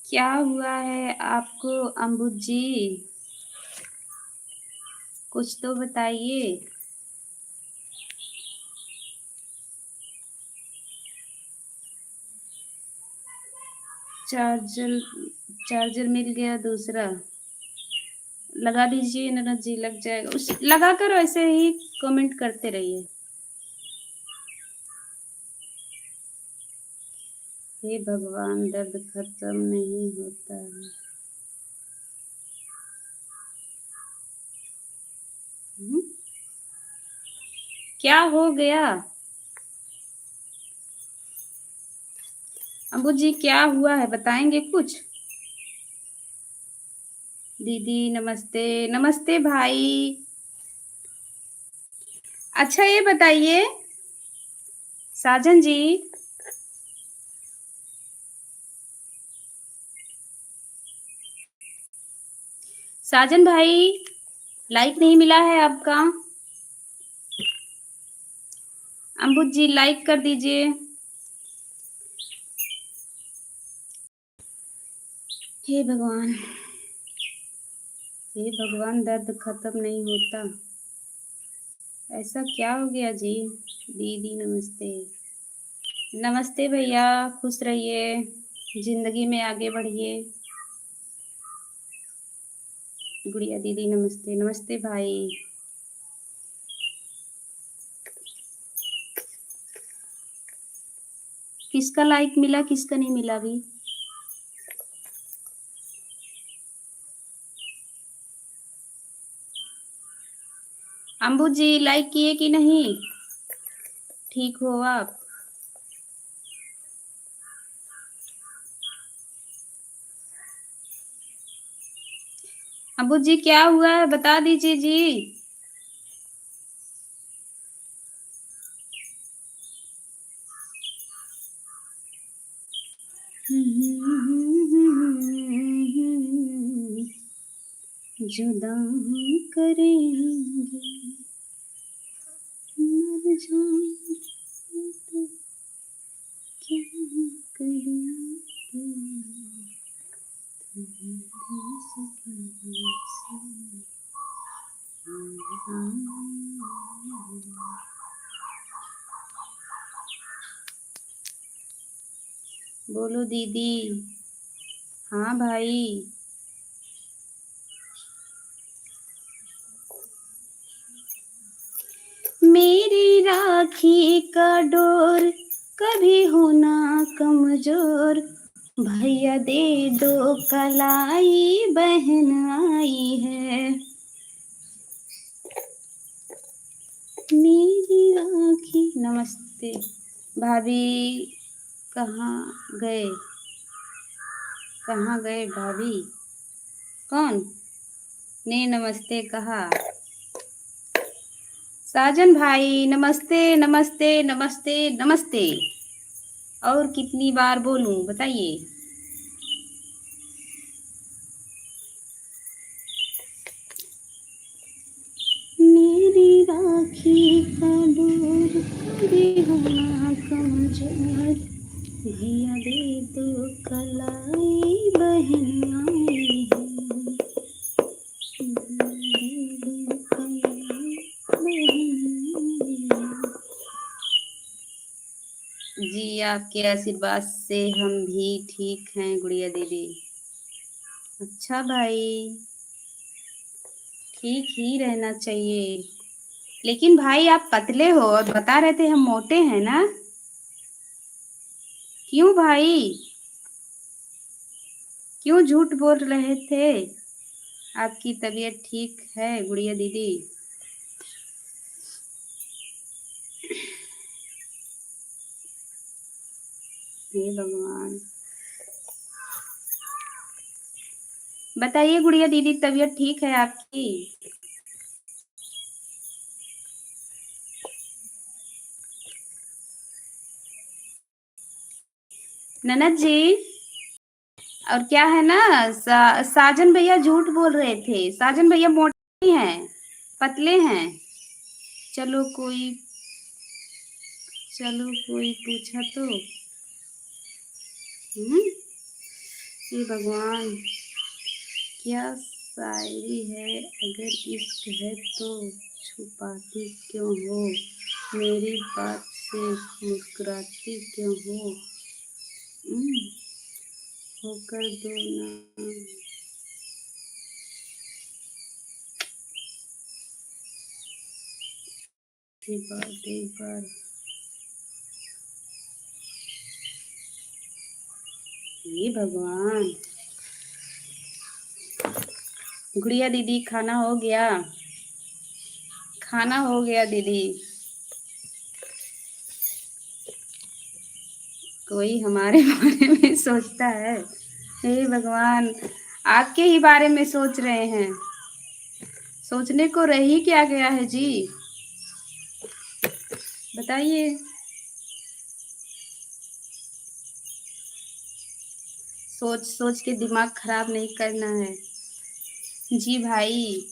क्या हुआ है आपको अम्बू जी? कुछ तो बताइए। चार्जर चार्जर मिल गया दूसरा। लगा दीजिए ननद जी, लग जाएगा। उस लगा कर ऐसे ही कमेंट करते रहिए। हे भगवान दर्द खत्म नहीं होता है। हम्म? क्या हो गया अम्बू जी? क्या हुआ है बताएंगे कुछ? दीदी नमस्ते। नमस्ते भाई। अच्छा ये बताइए साजन जी। साजन भाई लाइक नहीं मिला है आपका। अम्बू जी लाइक कर दीजिए। हे भगवान, हे भगवान दर्द खत्म नहीं होता। ऐसा क्या हो गया जी? दीदी नमस्ते। नमस्ते भैया, खुश रहिए, जिंदगी में आगे बढ़िए। गुड़िया दीदी नमस्ते। नमस्ते भाई। किसका लाइक मिला किसका नहीं मिला अभी? अम्बू जी लाइक किए कि नहीं? ठीक हो आप? अम्बू जी क्या हुआ है बता दीजिए जी। जुदा हम करेंगे मर जाएंगे तो क्या करेंगे तुम्हारे से। बोलो दीदी। हाँ भाई। मेरी राखी का डोर कभी होना कमजोर। भैया दे दो कलाई बहन आई है। मेरी राखी। नमस्ते भाभी। कहाँ गए? कहाँ गए भाभी? कौन ने नमस्ते कहा? साजन भाई नमस्ते नमस्ते नमस्ते नमस्ते। और कितनी बार बोलूं बताइए? राखी का दूर कभी होना कमजोर, भैया दे दो कलाई बहन आई है, दे दो कलाई बहन आई है। जी आपके आशीर्वाद से हम भी ठीक हैं गुड़िया दीदी। अच्छा भाई, ठीक ही रहना चाहिए। लेकिन भाई आप पतले हो और बता रहे थे हम मोटे हैं ना, क्यों भाई, क्यों झूठ बोल रहे थे? आपकी तबीयत ठीक है गुड़िया दीदी? हे भगवान, बताइए गुड़िया दीदी, तबीयत ठीक है आपकी? ननद जी, और क्या है ना, साजन भैया झूठ बोल रहे थे। साजन भैया मोटे हैं, पतले हैं। चलो कोई पूछा तो। ये भगवान, क्या शायरी है, अगर इश्क है तो छुपाती क्यों हो, मेरी बात से मुस्कुराती क्यों हो, होकर दो ना। एक बार ये भगवान। गुड़िया दीदी, खाना हो गया? खाना हो गया दीदी? कोई हमारे बारे में सोचता है? हे भगवान, आपके ही बारे में सोच रहे हैं। सोचने को रह ही क्या गया है जी, बताइए। सोच सोच के दिमाग खराब नहीं करना है जी भाई।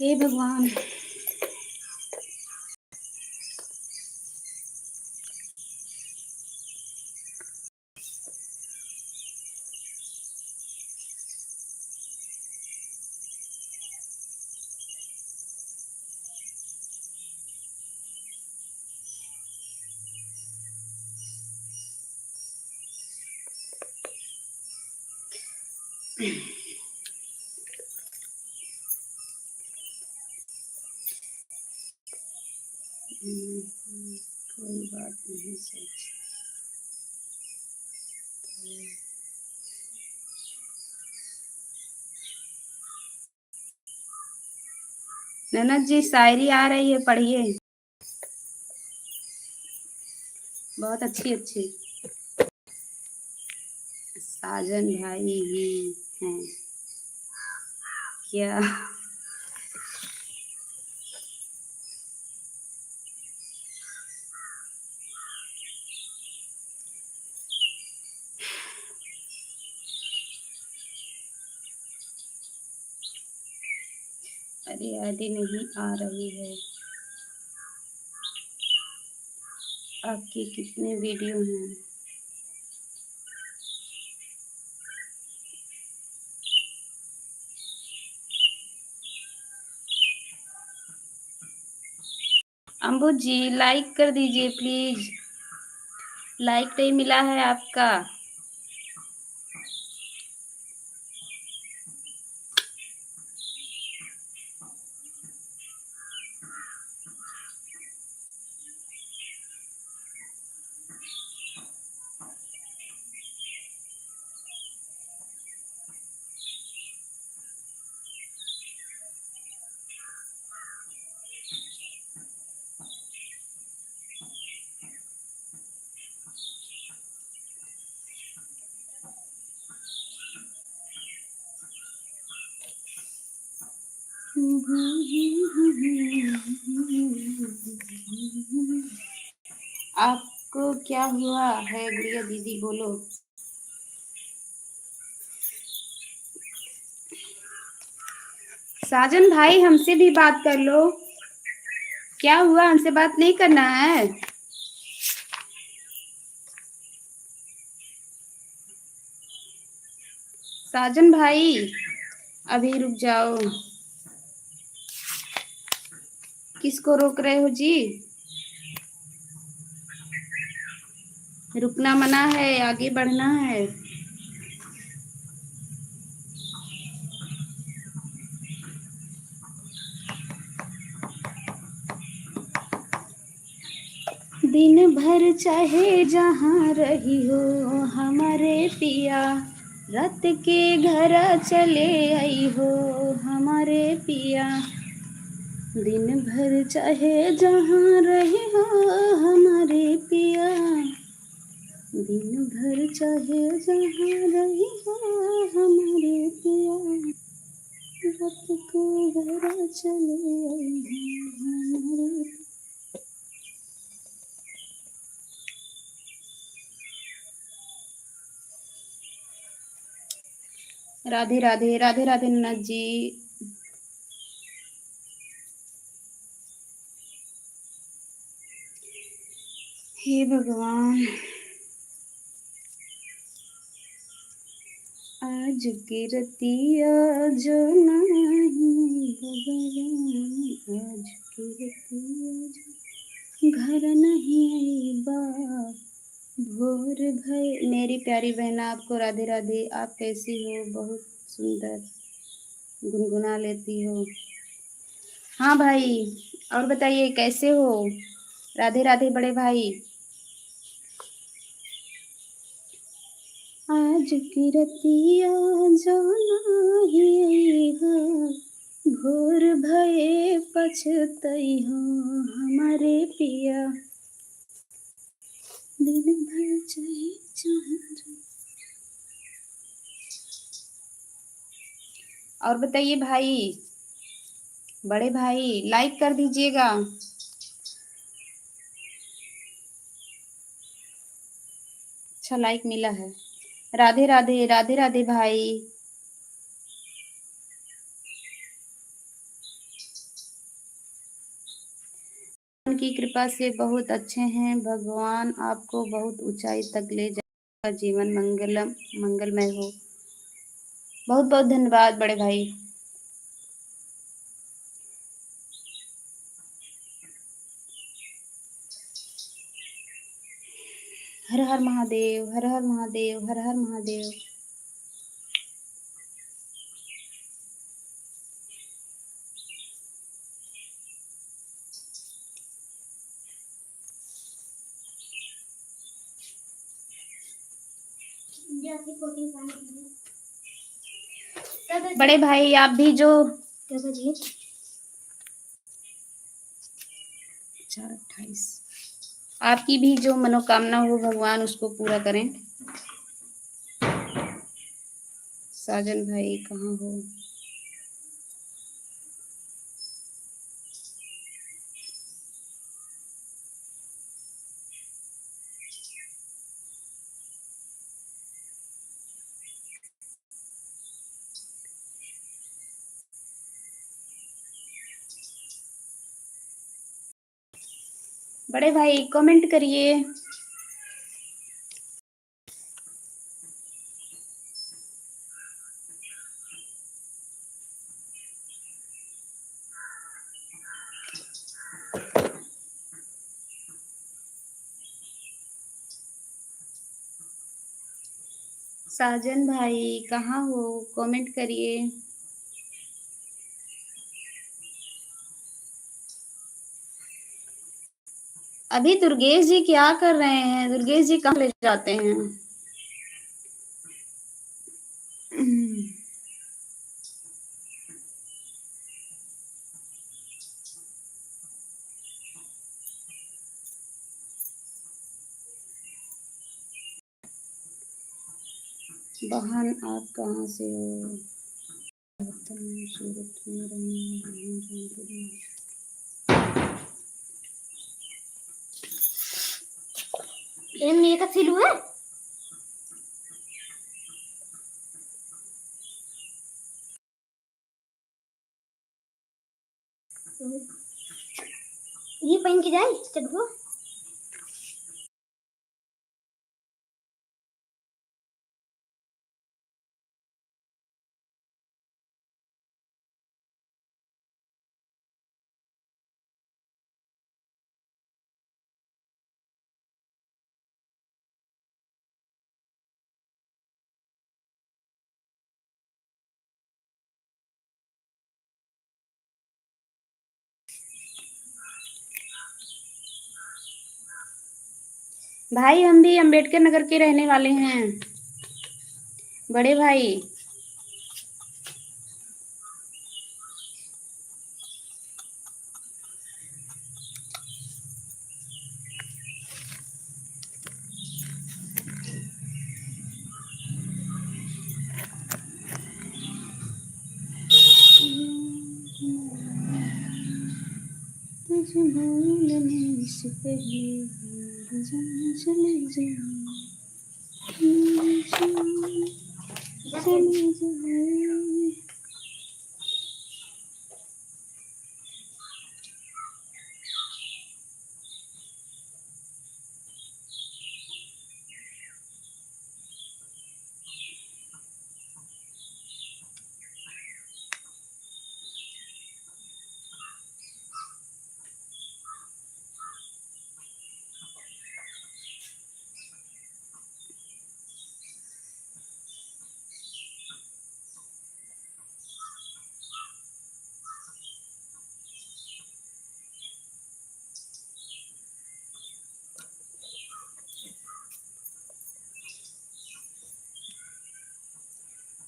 हे भगवान, कोई बात नहीं सोच। ननद जी, शायरी आ रही है, पढ़िए। बहुत अच्छी अच्छी। साजन भाई ही हैं क्या? अरे आदि नहीं आ रही है। आपके कितने वीडियो हैं? अम्बू जी, लाइक कर दीजिए प्लीज। लाइक नहीं मिला है आपका। आपको क्या हुआ है गुड़िया दीदी, बोलो। साजन भाई हमसे भी बात कर लो। क्या हुआ, हमसे बात नहीं करना है? साजन भाई अभी रुक जाओ। किसको रोक रहे हो जी? रुकना मना है, आगे बढ़ना है। दिन भर चाहे जहाँ रही हो हमारे पिया, रात के घर चले आई हो हमारे पिया। दिन भर चाहे जहाँ रही हो हमारे पिया, दिन भर चाहे जहाँ रही हो हमारे पिया, रात को घर चले आई हो हमारे। राधे राधे, राधे राधे नन्नत जी। हे भगवान, आज की रतिया जो नहीं भगवान, आज की रतिया जो घर नहीं आई बा, भोर भय। मेरी प्यारी बहना, आपको राधे राधे। आप कैसी हो? बहुत सुंदर गुनगुना लेती हो। हाँ भाई, और बताइए कैसे हो? राधे राधे बड़े भाई। आज की रतिया जो नाही आईगा, भोर भये पछतई हो हमारे पिया, दिन भर चाहे जहाँ। और बताइए भाई, बड़े भाई लाइक कर दीजिएगा। अच्छा लाइक मिला है। राधे राधे, राधे राधे भाई। की कृपा से बहुत अच्छे हैं। भगवान आपको बहुत ऊंचाई तक ले जाएगा, जीवन मंगलमय हो। बहुत बहुत धन्यवाद बड़े भाई। हर हर महादेव, हर हर महादेव, हर हर महादेव। बड़े भाई आप भी जो 4:28, आपकी भी जो मनोकामना हो भगवान उसको पूरा करें। साजन भाई कहाँ हो? बड़े भाई कमेंट करिए। साजन भाई कहाँ हो? कमेंट करिए। अभी दुर्गेश जी क्या कर रहे हैं? दुर्गेश जी कहाँ ले जाते हैं? बहन आप कहाँ से हो? सूरत में रहने वाली हूँ, जौनपुर में। ये का सिलू है। पहन के जाए चढ़ो। भाई हम भी अंबेडकर नगर के रहने वाले हैं, बड़े भाई। तुझे भूलने से पहले चले जाऊं, चले जाऊं।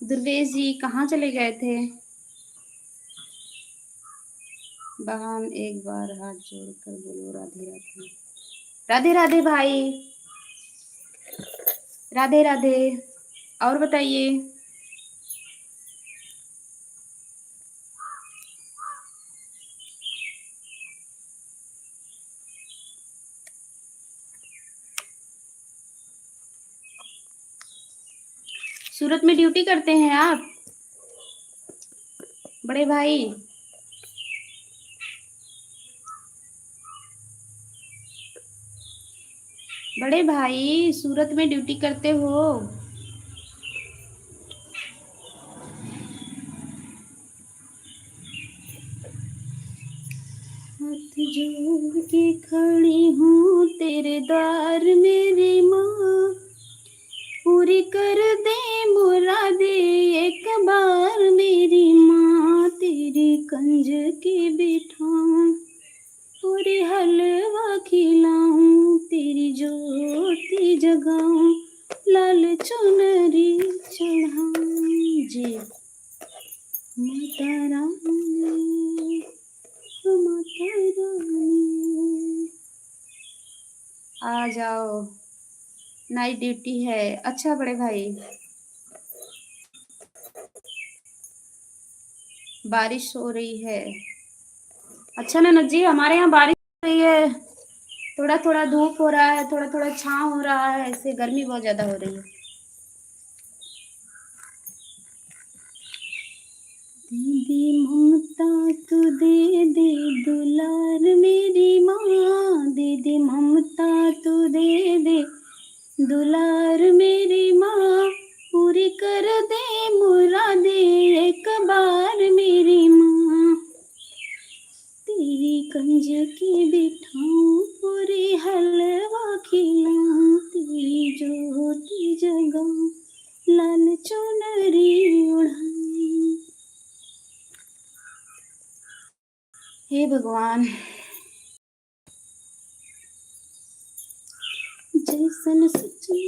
दुर्वेश जी कहाँ चले गए थे? बहन एक बार हाथ जोड़कर बोलो राधे राधे। राधे राधे भाई, राधे राधे। और बताइए। सूरत में ड्यूटी करते हैं आप, बड़े भाई? बड़े भाई सूरत में ड्यूटी करते हो? हाथ जोड़ के खड़ी हूँ तेरे द्वार मेरी माँ, पूरी कर दे मुरादे एक बार मेरी माँ। तेरी कंज के बिठाऊं, पूरी हलवा खिलाऊं, तेरी ज्योति जगाऊं, लाल चुनरी चढ़ाऊं। जी माता रानी, माता रानी आ जाओ, नाइट ड्यूटी है। अच्छा बड़े भाई, बारिश हो रही है। अच्छा ननद जी, हमारे यहाँ बारिश हो रही है, थोड़ा थोड़ा धूप हो रहा है, थोड़ा थोड़ा छाँव हो रहा है, ऐसे गर्मी बहुत ज्यादा हो रही है। दीदी ममता तू दे दे दुलार मेरी माँ, दीदी ममता तू दे दे दुलार मेरी माँ, पूरी कर दे मुरादे एक बार मेरी माँ। तेरी कंज की बिठाऊं, पूरी हलवा खिलाऊं, तेरी ज्योति जगाऊं, लाल चुनरी ओढ़ाऊं। हे भगवान, जैसन सच्ची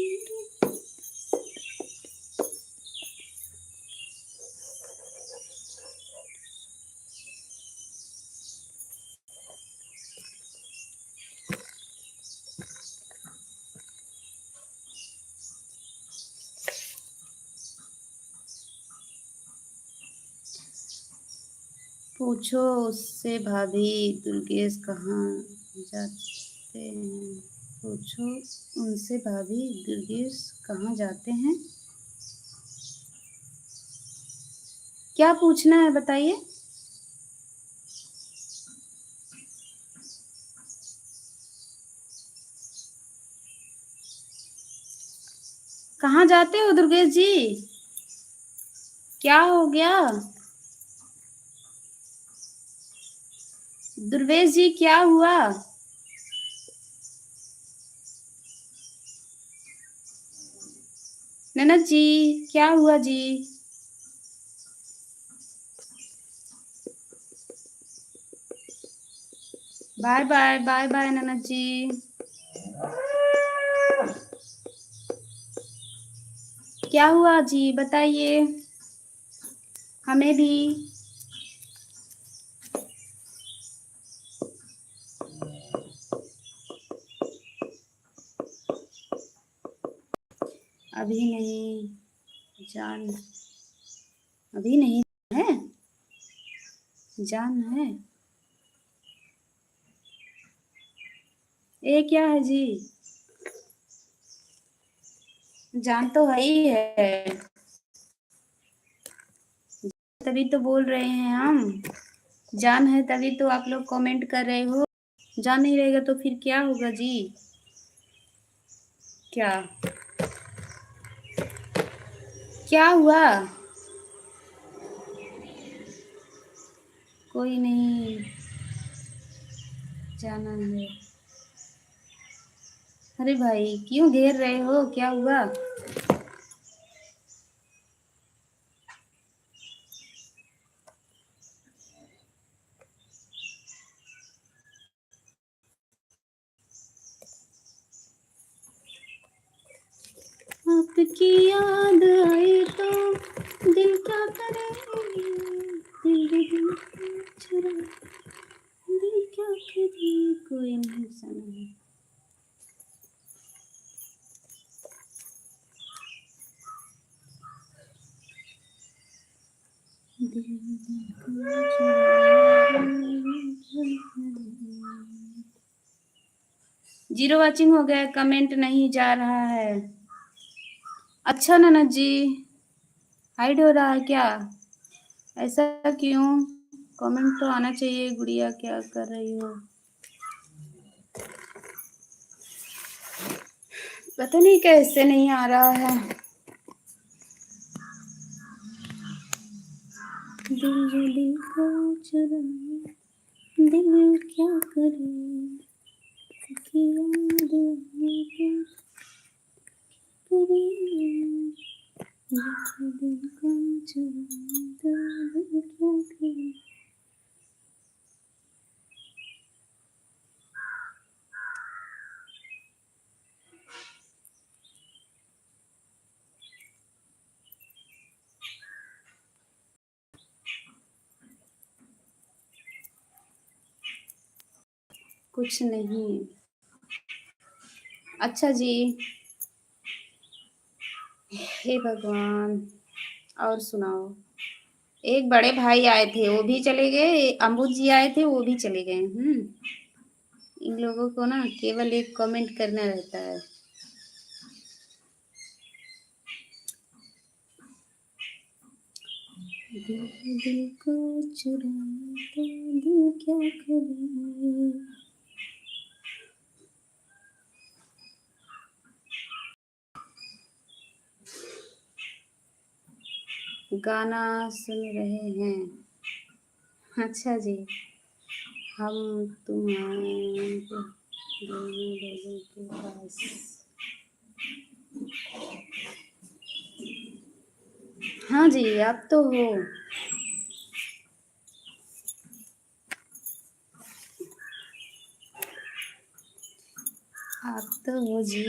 पूछो उससे भाभी दुर्गेश कहाँ जाते हैं, पूछो उनसे भाभी दुर्गेश कहाँ जाते हैं। क्या पूछना है बताइए। कहाँ जाते हो दुर्गेश जी? क्या हो गया? दुर्गेश जी क्या हुआ? ननद जी क्या हुआ जी? बाय बाय बाय बाय ननद जी। क्या हुआ जी बताइए हमें भी। अभी नहीं जान, अभी नहीं है, जान है। ये क्या है जी? जान तो है ही है, तभी तो बोल रहे हैं हम। जान है तभी तो आप लोग कमेंट कर रहे हो। जान नहीं रहेगा तो फिर क्या होगा जी? क्या क्या हुआ? कोई नहीं, जाना है। अरे भाई क्यों घेर रहे हो, क्या हुआ? आपकी याद आई तो दिल क्या करे, दिल चुरा, दिल क्या करे, कोई नहीं सुना। जीरो वाचिंग हो गया, कमेंट नहीं जा रहा है। अच्छा ननद जी, हाइड हो रहा है क्या? ऐसा क्यों? कमेंट तो आना चाहिए। गुड़िया क्या कर रही हो? पता नहीं कैसे नहीं आ रहा है। दिल को चुराए, दिल क्या करे, कि याद आए तो करे, दिल को चुराए तो दिल क्या करे। कुछ नहीं। अच्छा जी, हे भगवान, और सुनाओ। एक बड़े भाई आए थे वो भी चले गए, अम्बू जी आए थे वो भी चले गए। इन लोगों को ना केवल एक कमेंट करना रहता है। दिल को चुराए तो दिल क्या करे। गाना सुन रहे हैं। अच्छा जी, हम तुम्हारे दोनों लोगों के पास। हाँ जी, आप तो हो। आप तो हो जी।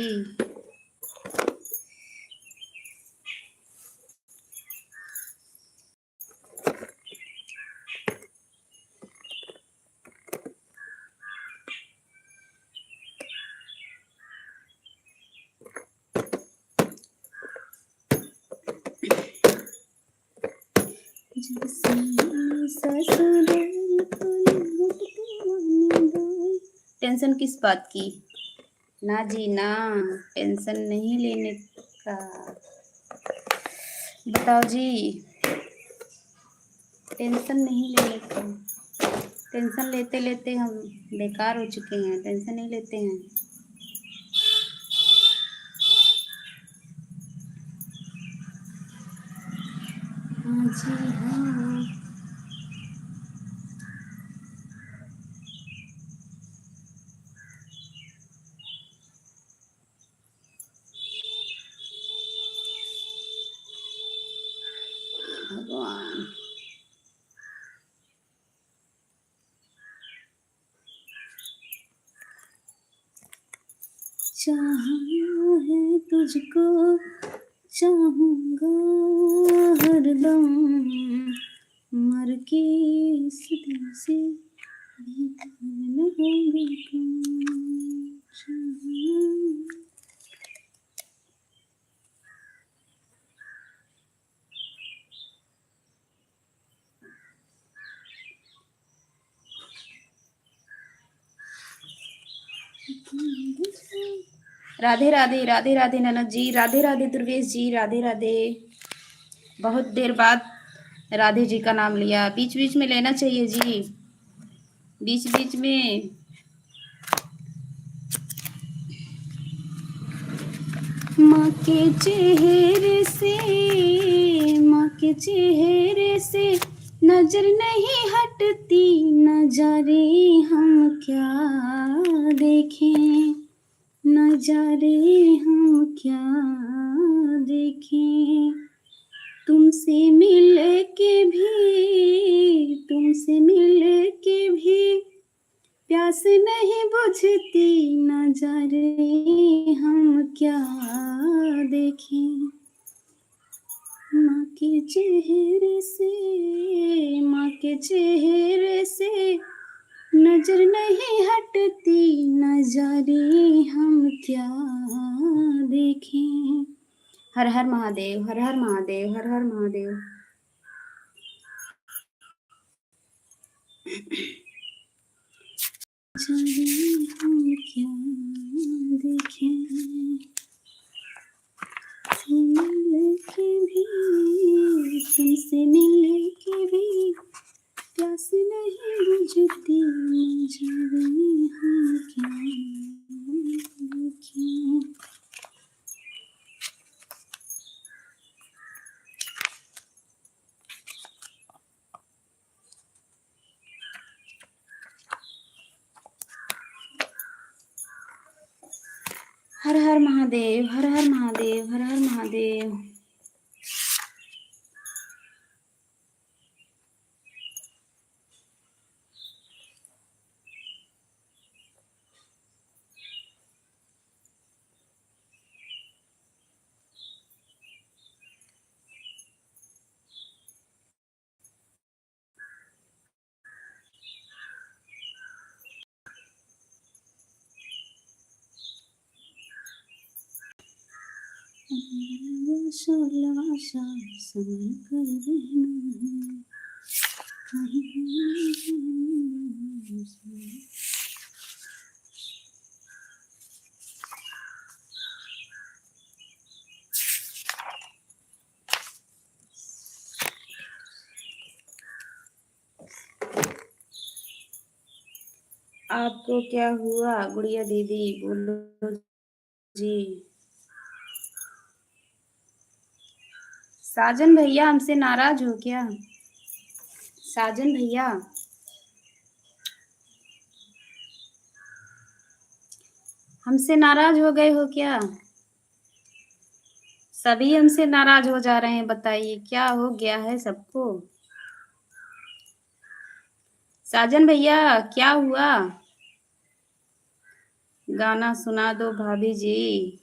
टेंशन किस बात की? ना जी ना, टेंशन नहीं लेने का। बताओ जी, टेंशन नहीं लेने का। टेंशन लेते लेते हम बेकार हो चुके हैं, टेंशन नहीं लेते हैं। जी हाँ। भगवान चाहा है तुझको, चाहूंगा हरदम, मर के इस दिल से भी लगूंगी कम। चाहा राधे राधे, राधे राधे ननद जी, राधे राधे दुर्वेश जी, राधे राधे। बहुत देर बाद राधे जी का नाम लिया, बीच बीच में लेना चाहिए जी, बीच बीच में। माँ के चेहरे से, माँ के चेहरे से नजर नहीं हटती, नजारे हम क्या देखें, नजारे हम क्या देखें। तुमसे मिल के भी, तुमसे मिल के भी प्यास नहीं बुझती, नजारे हम क्या देखें। माँ के चेहरे से, माँ के चेहरे से नजर नहीं हटती, नजारे हम क्या देखें। हर हर महादेव, हर हर महादेव, हर हर महादेव। नजारे हम क्या देखें, मिल के भी, तुमसे मिल के भी प्यास नहीं बुझती, नजारे हम क्या देखें। हर हर महादेव, हर हर महादेव, हर हर महादेव। आशा समर कर रहना है। आपको क्या हुआ गुड़िया दीदी, बोलो जी। साजन भैया हमसे नाराज हो क्या? साजन भैया हमसे नाराज हो गए हो क्या? सभी हमसे नाराज हो जा रहे हैं, बताइए क्या हो गया है सबको? साजन भैया क्या हुआ? गाना सुना दो भाभी जी।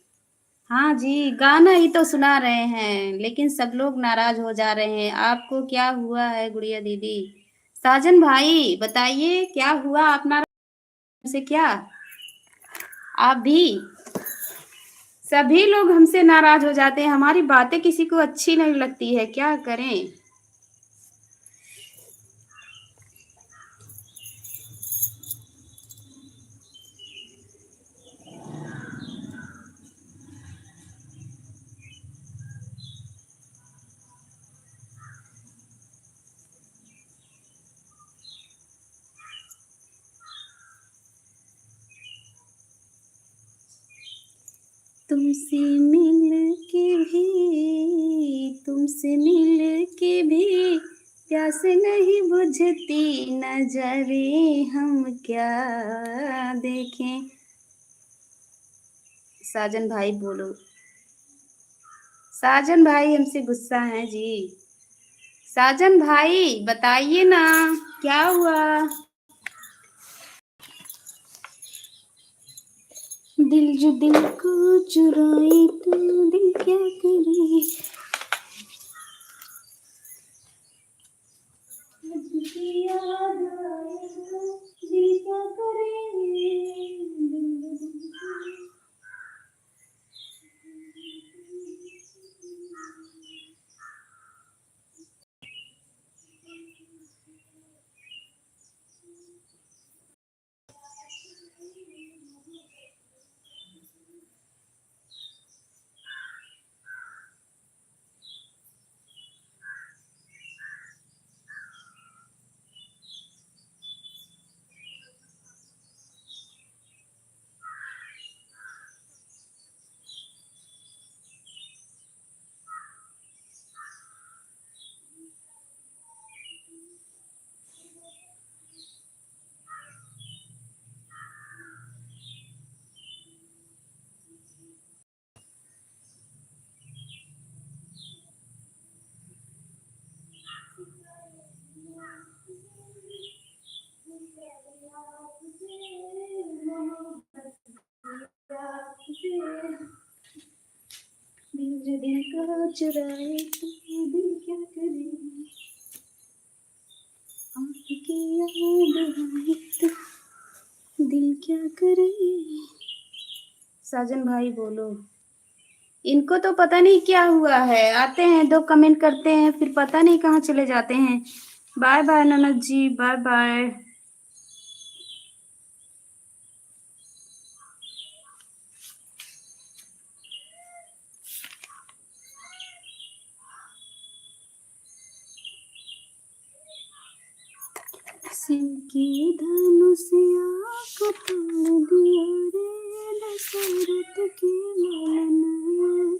हाँ जी, गाना ही तो सुना रहे हैं, लेकिन सब लोग नाराज हो जा रहे हैं। आपको क्या हुआ है गुड़िया दीदी? साजन भाई बताइए क्या हुआ? आप नाराज से क्या? आप भी? सभी लोग हमसे नाराज हो जाते हैं, हमारी बातें किसी को अच्छी नहीं लगती है, क्या करें? तुमसे मिल के भी प्यास नहीं बुझती, नजरे हम क्या देखें। साजन भाई बोलो, साजन भाई हमसे गुस्सा है जी। साजन भाई बताइए ना क्या हुआ। दिल जो दिल को चुराए तो दिल क्या करे, याद आए तो दिल क्या करे। दिल जो दिल को चुराए तो दिल क्या करे, आपकी याद आए तो दिल क्या करे। साजन भाई बोलो, इनको तो पता नहीं क्या हुआ है, आते हैं 2 कमेंट करते हैं फिर पता नहीं कहाँ चले जाते हैं। बाय बाय ननद जी, बाय बाय। सिर की धनुषिया को तोड़ दिया रे दशरथ के लालन।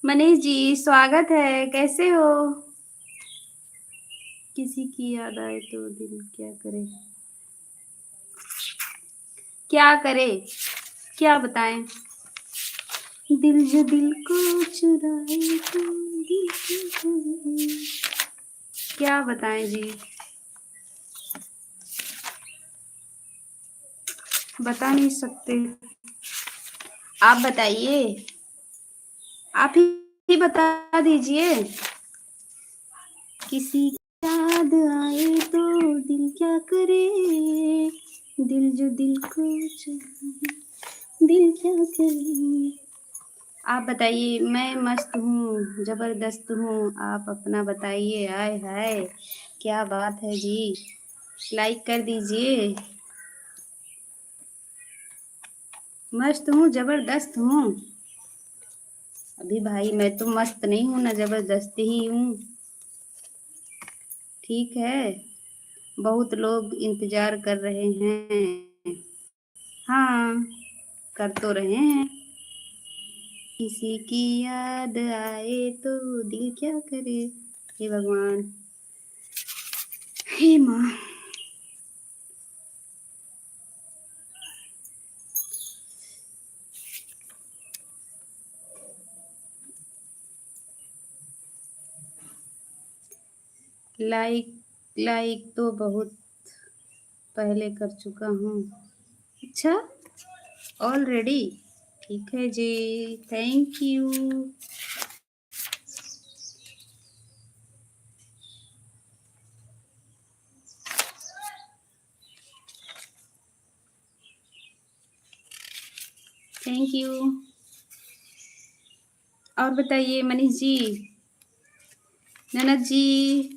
मनीष जी स्वागत है, कैसे हो। किसी की याद आए तो दिल क्या करे, क्या करे, क्या बताएं। दिल जो दिल को चुराए तो दिल क्या करे, क्या बताएं जी, बता नहीं सकते। आप बताइए, आप ही बता दीजिए। किसी की याद आए तो दिल क्या करे, दिल जो दिल को चुराए दिल क्या करे। आप बताइए, मैं मस्त हूँ, जबरदस्त हूँ, आप अपना बताइए। आय हाय क्या बात है जी, लाइक कर दीजिए। मस्त हूँ, जबरदस्त हूँ। अभी भाई मैं तो मस्त नहीं हूँ ना, जबरदस्त ही हूँ। ठीक है, बहुत लोग इंतजार कर रहे हैं। हाँ, कर तो रहे हैं। किसी की याद आए तो दिल क्या करे, हे भगवान, हे माँ। लाइक लाइक तो बहुत पहले कर चुका हूँ। अच्छा, ऑलरेडी, ठीक है जी, थैंक यू। Thank you. और बताइए मनीष जी, ननद जी।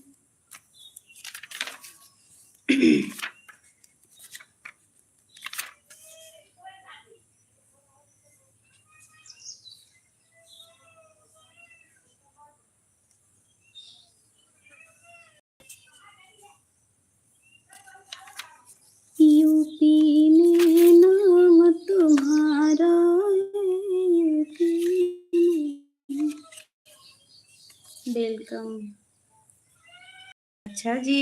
यूपी में नाम तुम्हारा वेलकम। अच्छा जी,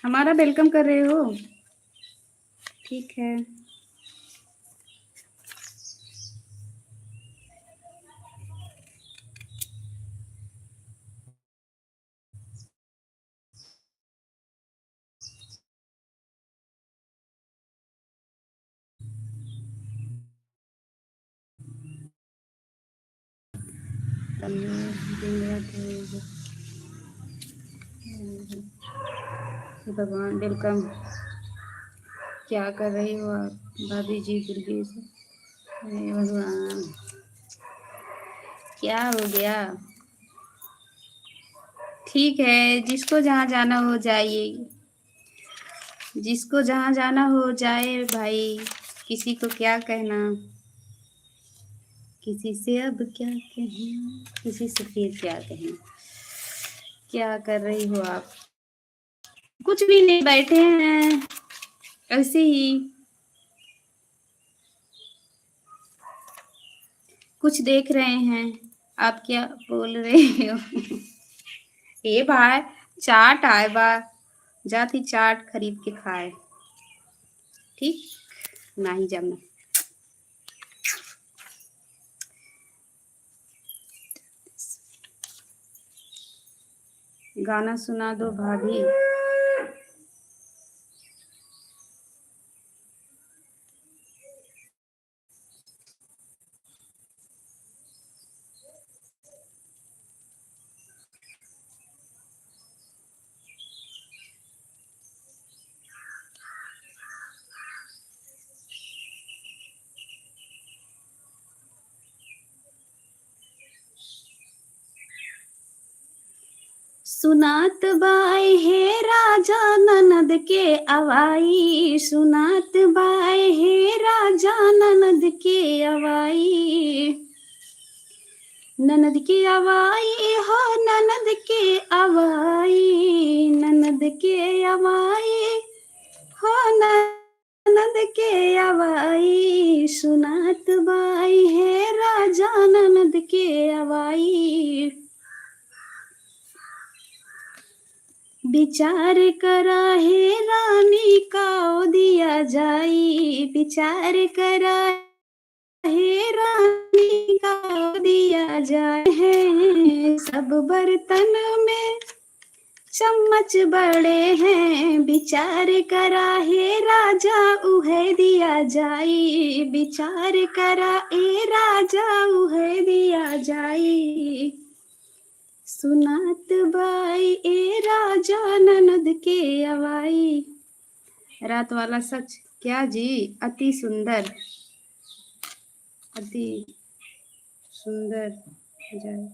हमारा वेलकम कर रहे हो, ठीक है। भगवान वेलकम। क्या कर रही हो आप भाभी जी? बिल्कुल। अरे भगवान, क्या हो गया? ठीक है, जिसको जहाँ जाना हो जाइए, जिसको जहाँ जाना हो जाए भाई, किसी को क्या कहना, किसी से अब क्या कहें, किसी से फिर क्या कहें। क्या कर रही हो आप? कुछ भी नहीं, बैठे हैं ऐसे ही। कुछ देख रहे हैं। आप क्या बोल रहे हो? ए भाई, चाट आए बा, जाती चाट खरीद के खाए, ठीक ना ही जमना। गाना सुना दो भाभी। सुनात बाई हे राजा ननद के अवाई, सुनात बाई हे राजा ननद के अवाई, ननद के अवाई हो, ननद के अवाई, ननद के अवाई हो, ननद के अवाई, सुनात बाई है राजा ननद के अवाई। विचार करा है रानी का दिया जाई, विचार करा है रानी का दिया जाए है, सब बर्तन में चम्मच बड़े हैं, विचार करा है राजा उहे दिया जाई, विचार करा ए राजा उहे दिया जाई, सुनात बाई ए राजा ननद के अवाई। रात वाला सच क्या जी? अति सुंदर, अति सुंदर जाए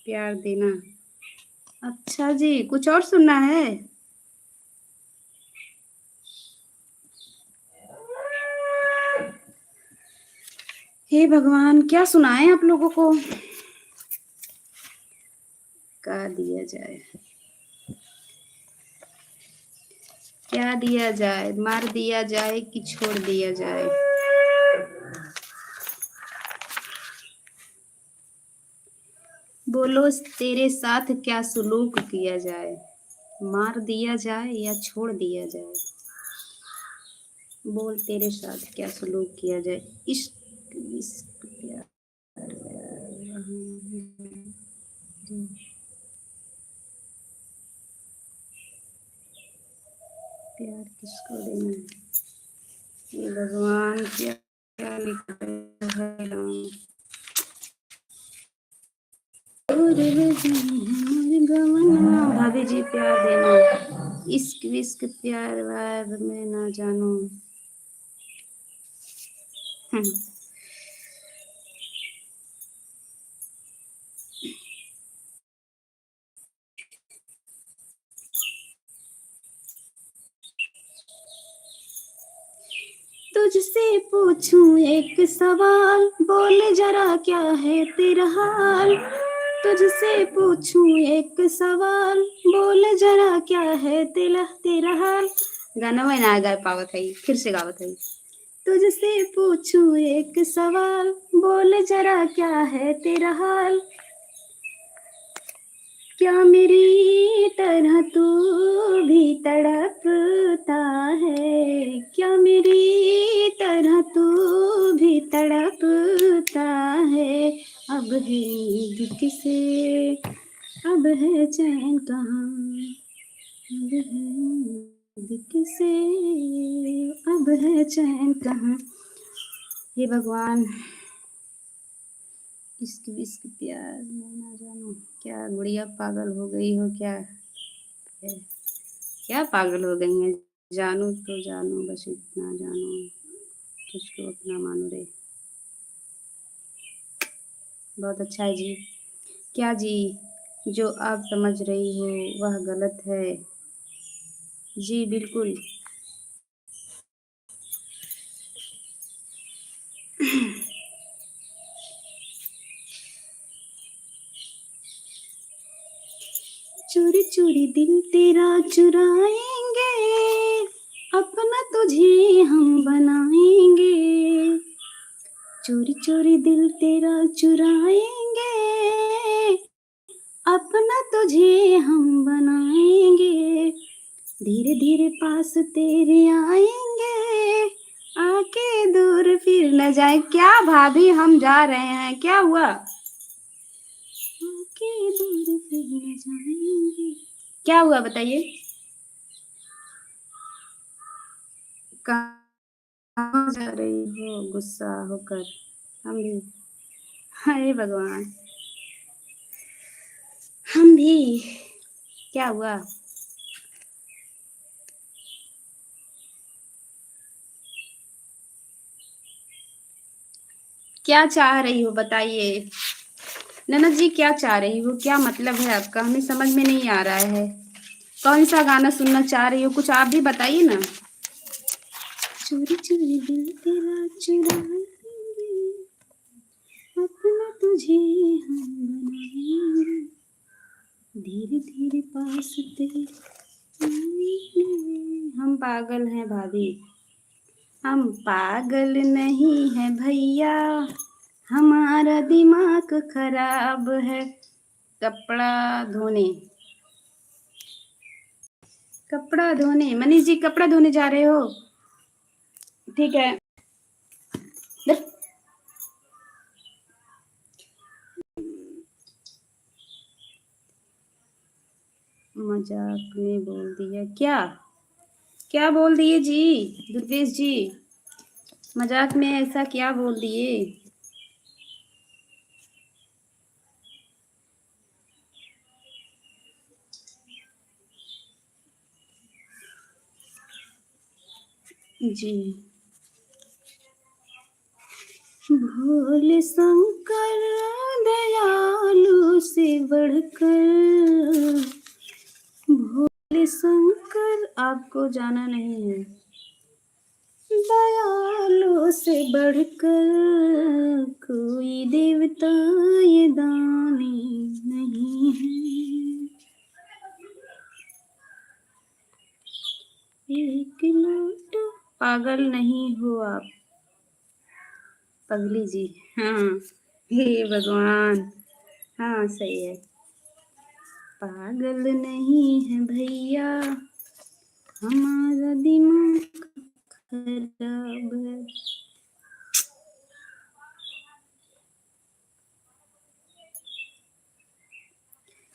प्यार देना। अच्छा जी, कुछ और सुनना है? हे भगवान, क्या सुनाएं आप लोगों को? क्या दिया जाए, क्या दिया जाए? मार दिया जाए कि छोड़ दिया जाए? बोलो, तेरे साथ क्या सुलूक किया जाए? मार दिया जाए या छोड़ दिया जाए? बोल, तेरे साथ क्या सुलूक किया जाए? इश्क इश्क प्यार प्यार किसको देना है? ये भगवान क्या क्या लिखा है राम। भाभी जी, प्यार देना, इश्क विश्क प्यार वार में ना जानो, तुझसे पूछूं एक सवाल, बोल जरा क्या है तेरा हाल। तुझसे पूछूं एक सवाल, बोल जरा क्या है तेरा हाल। गाना में ना गा पावत है, फिर से गावत है। तुझसे पूछूं एक सवाल, बोल जरा क्या है तेरा हाल। क्या मेरी तरह तू भी तड़पता है, क्या मेरी तरह तू भी तड़पता है। अब है नींद किसे, अब है चैन कहाँ, अब है नींद किसे, अब है चैन कहाँ। हे भगवान, इश्क विश्क प्यार मैं ना जानूं, क्या गुड़िया पागल हो गई हो क्या है? क्या पागल हो गई हैं? जानू तो जानू, बस इतना जानू, तुझको अपना मानू रे। बहुत अच्छा है जी। क्या जी? जो आप समझ रही हो वह गलत है। जी बिल्कुल। चोरी चोरी दिल तेरा चुराएंगे, अपना तुझे हम बनाएंगे। चोरी चोरी दिल तेरा चुराएंगे, अपना तुझे हम बनाएंगे। धीरे धीरे पास तेरे आएंगे, आके दूर फिर न जाए। क्या भाभी, हम जा रहे हैं, क्या हुआ? आके दूर फिर न जाएंगे। क्या हुआ बताइए? कहाँ जा रही हो गुस्सा होकर? हम भी, अरे भगवान, हम भी। क्या हुआ? क्या चाह रही हो बताइए? ननद जी क्या चाह रही हो, क्या मतलब है आपका, हमें समझ में नहीं आ रहा है। कौन सा गाना सुनना चाह रही हो, कुछ आप भी बताइए ना। चोरी चोरी दिल तेरा चुराएंगे, अपना तुझे हम बनाएंगे। धीरे धीरे पास तेरे आएंगे। हम पागल हैं भाभी, हम पागल नहीं है भैया, हमारा दिमाग खराब है। कपड़ा धोने, कपड़ा धोने, मनीष जी कपड़ा धोने जा रहे हो? ठीक है। मजाक में बोल दिया क्या? क्या बोल दिए जी दुर्गेश जी? मजाक में ऐसा क्या बोल दिए? जी भोले शंकर दयालु से बढ़कर, भोले शंकर आपको जाना नहीं है। दयालु से बढ़कर कोई देवता ये दानी नहीं है। एक लोटा, पागल नहीं हो आप पगली जी। हाँ, हे भगवान, हाँ सही है। पागल नहीं है भैया, हमारा दिमाग खराब है।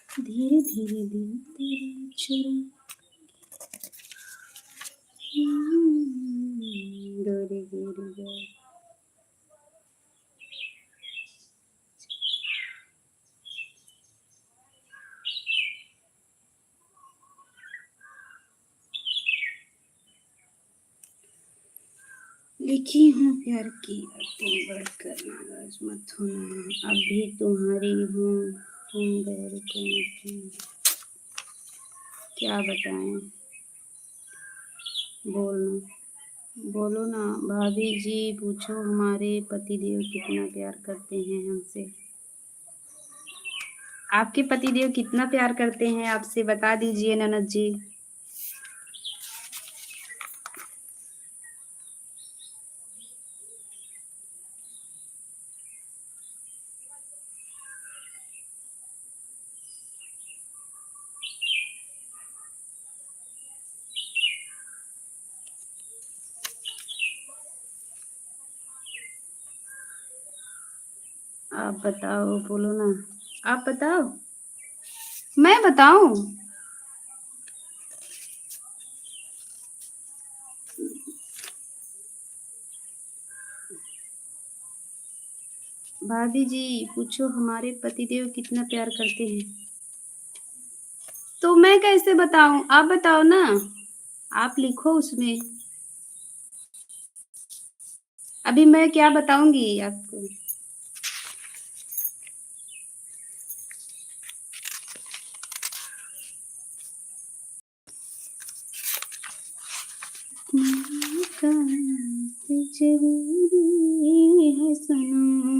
धीरे धीरे दिल तेरा चुरा, गोरी गोरी गोरी। लिखी हूँ प्यार की बातें बढ़कर नाराज मत होना, अब भी तुम्हारी हूँ, तुम गैर को मत होना। क्या बताएं, बोलो ना भाभी जी, पूछो हमारे पतिदेव कितना प्यार करते हैं हमसे। आपके पतिदेव कितना प्यार करते हैं आपसे, बता दीजिए ननद जी। आप बताओ, बोलो ना, आप बताओ, मैं बताऊं? भाभी जी पूछो हमारे पतिदेव कितना प्यार करते हैं। तो मैं कैसे बताऊं, आप बताओ ना, आप लिखो उसमें। अभी मैं क्या बताऊंगी आपको। जरूरी है सनम,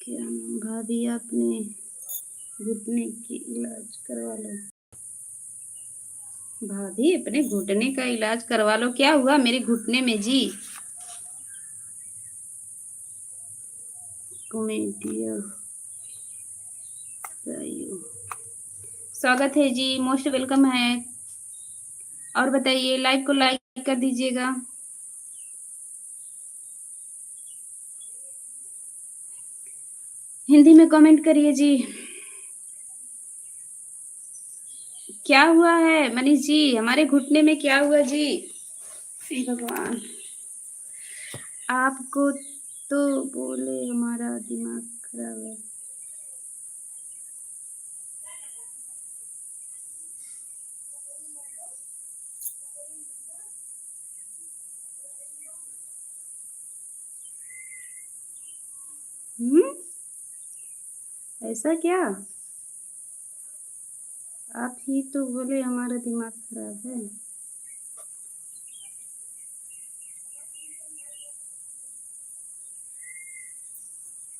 क्या भाभी आपने घुटने की इलाज करवा लो। भाभी अपने घुटने का इलाज करवा लो, क्या हुआ मेरे घुटने में जी? कॉमेडिया स्वागत है जी, मोस्ट वेलकम है। और बताइए, लाइव को लाइक कर दीजिएगा। हिंदी में कमेंट करिए जी। क्या हुआ है मनीष जी, हमारे घुटने में क्या हुआ जी? भगवान, आपको तो बोले हमारा दिमाग खराब है। ऐसा क्या? आप ही तो बोले हमारा दिमाग खराब है।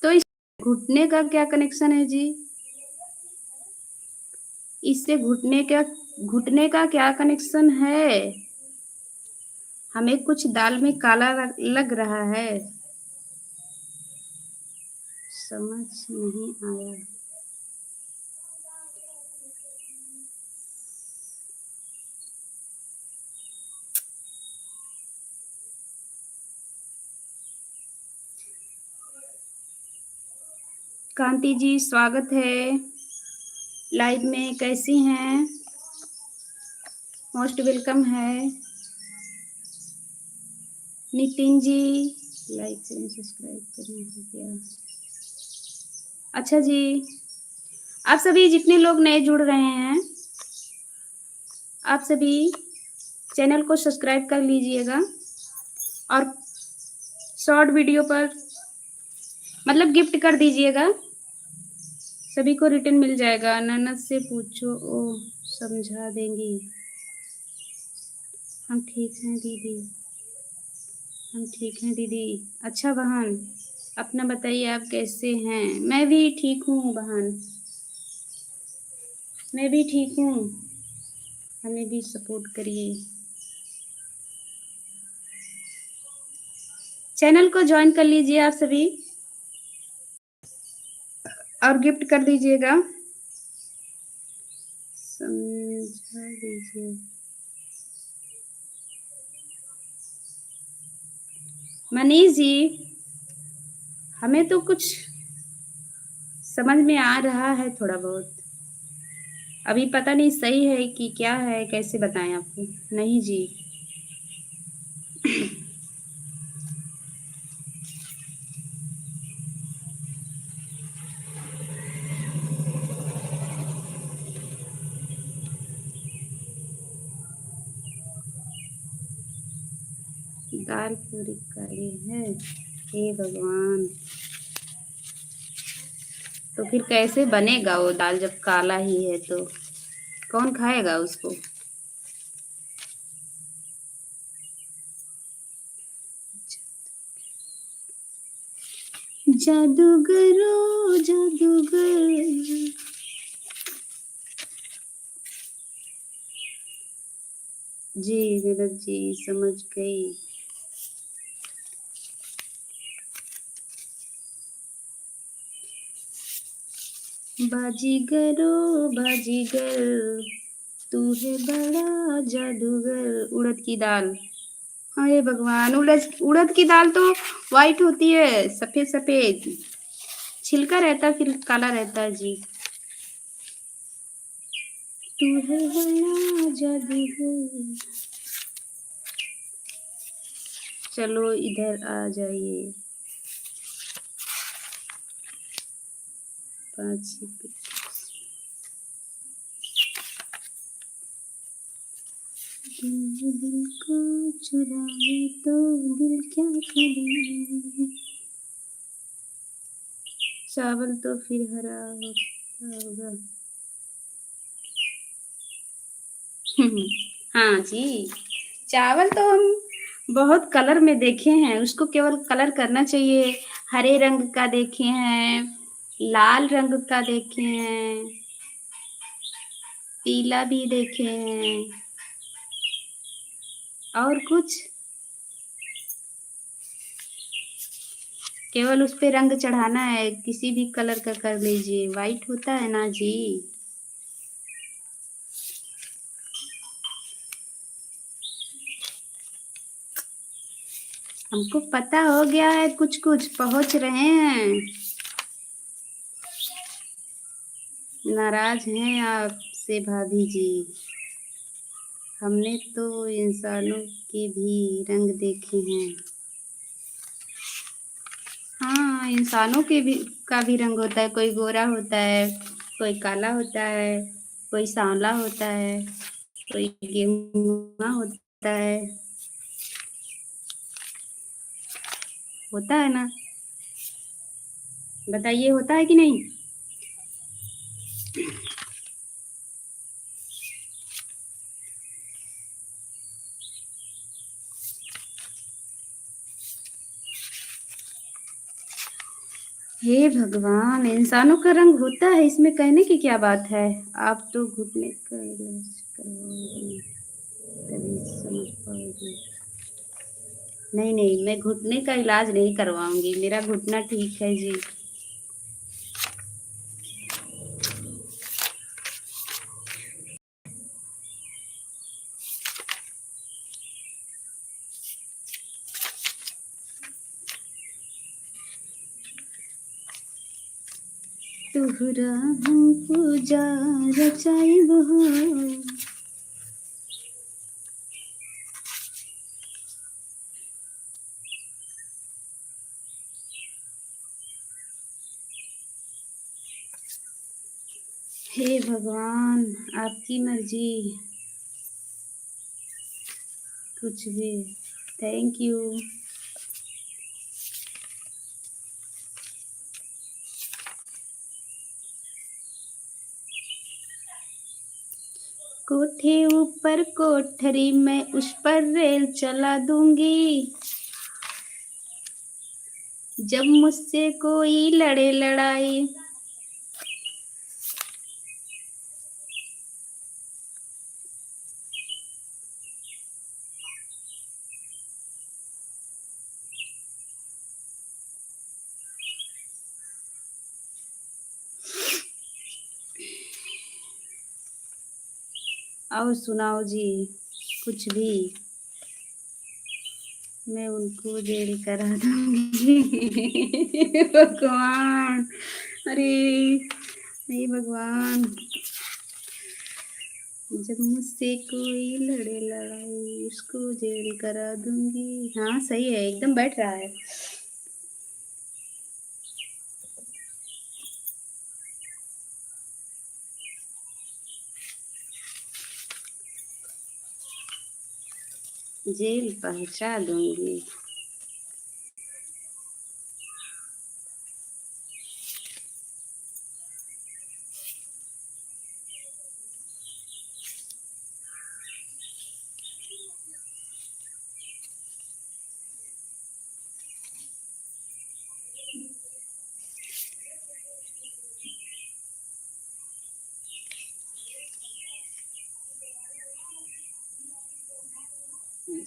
तो इस घुटने का क्या कनेक्शन है जी? इससे घुटने का क्या कनेक्शन है? हमें कुछ दाल में काला लग रहा है, समझ नहीं आया। कांति जी स्वागत है लाइव में, कैसी हैं? मोस्ट वेलकम है। नितिन जी लाइक करें, सब्सक्राइब करें क्या? अच्छा जी, आप सभी जितने लोग नए जुड़ रहे हैं, आप सभी चैनल को सब्सक्राइब कर लीजिएगा और शॉर्ट वीडियो पर मतलब गिफ्ट कर दीजिएगा, सभी को रिटर्न मिल जाएगा। ननद से पूछो, ओ समझा देंगी। हम ठीक हैं दीदी, हम ठीक हैं दीदी। अच्छा बहन, अपना बताइए आप कैसे हैं? मैं भी ठीक हूँ बहन, मैं भी ठीक हूँ, हमें भी सपोर्ट करिए। चैनल को ज्वाइन कर लीजिए आप सभी और गिफ्ट कर दीजिएगा, समझा दीजिए। मनीष जी, हमें तो कुछ समझ में आ रहा है थोड़ा बहुत, अभी पता नहीं सही है कि क्या है, कैसे बताएं आपको। नहीं जी, दाल पूरी काली है। हे भगवान, तो फिर कैसे बनेगा वो दाल जब काला ही है तो कौन खाएगा उसको? जादूगरो जादूगर। जी नीरज जी समझ गई। बाजीगरो बाजीगर, तू है बड़ा जादूगर। उड़द की दाल। अरे भगवान, उड़द उड़द की दाल तो वाइट होती है, सफेद सफेद छिलका रहता है, फिर काला रहता है जी। तू है बड़ा जादूगर। चलो इधर आ जाइए। 5 दिल को चुराए तो दिल क्या करे। चावल तो फिर हरा होता होगा। हाँ जी, चावल तो हम बहुत कलर में देखे हैं, उसको केवल कलर करना चाहिए। हरे रंग का देखे हैं, लाल रंग का देखे हैं, पीला भी देखे हैं, और कुछ केवल उस पे रंग चढ़ाना है, किसी भी कलर का कर लीजिए, वाइट होता है ना जी। हमको पता हो गया है, कुछ कुछ पहुंच रहे हैं। नाराज हैं आपसे भाभी जी। हमने तो इंसानों के भी रंग देखे हैं। हाँ, इंसानों के भी का भी रंग होता है, कोई गोरा होता है, कोई काला होता है, कोई सांवला होता है, कोई गेहुआ होता है। होता है ना? बताइए होता है कि नहीं? हे भगवान, इंसानों का रंग होता है, इसमें कहने की क्या बात है? आप तो घुटने का इलाज करवाओगी तभी समझ पाओगी। नहीं नहीं, मैं घुटने का इलाज नहीं करवाऊंगी, मेरा घुटना ठीक है जी। तोहरा हम पूजा रचाइब हो। हे भगवान, आपकी मर्जी, कुछ भी। Thank you. कोठे ऊपर कोठरी में उस पर रेल चला दूंगी। जब मुझसे कोई लड़े लड़ाई। और सुनाओ जी, कुछ भी। मैं उनको जेल करा दूंगी। भगवान, अरे नहीं भगवान, जब मुझसे कोई लड़े लड़ाई उसको जेल करा दूंगी। हाँ सही है, एकदम बैठ रहा है। जेल पहुंचा दूंगी।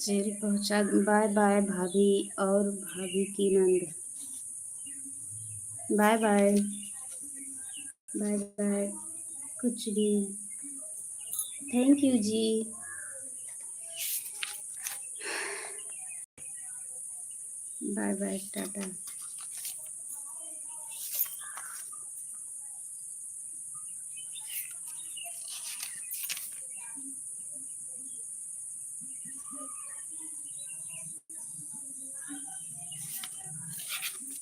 जेल पहुंचा। बाय बाय भाभी और भाभी की नंद। Bye bye. Bye bye. कुछ भी। Thank you ji. Bye bye tata.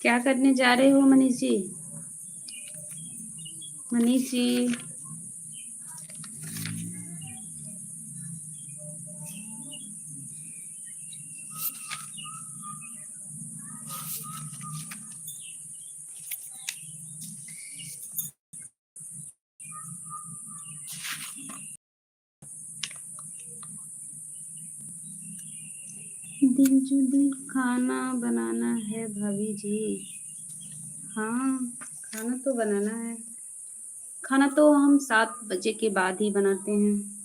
क्या करने जा रहे हो मनीष जी? मनीष जी। दिल जो दिल खाना बनाना है भाभी जी। हाँ, खाना तो बनाना है। खाना तो हम 7 बजे के बाद ही बनाते हैं।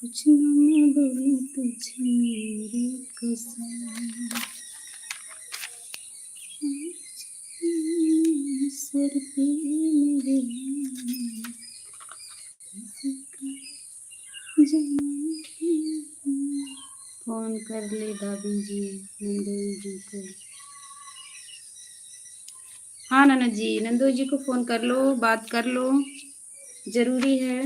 कुछ न बोलूं तुझे मेरी कसम। सर पे मेरे फोन कर ले भाभी जी नंदोई जी को। हाँ ननद जी, नंदोई जी को फोन कर लो, बात कर लो, जरूरी है।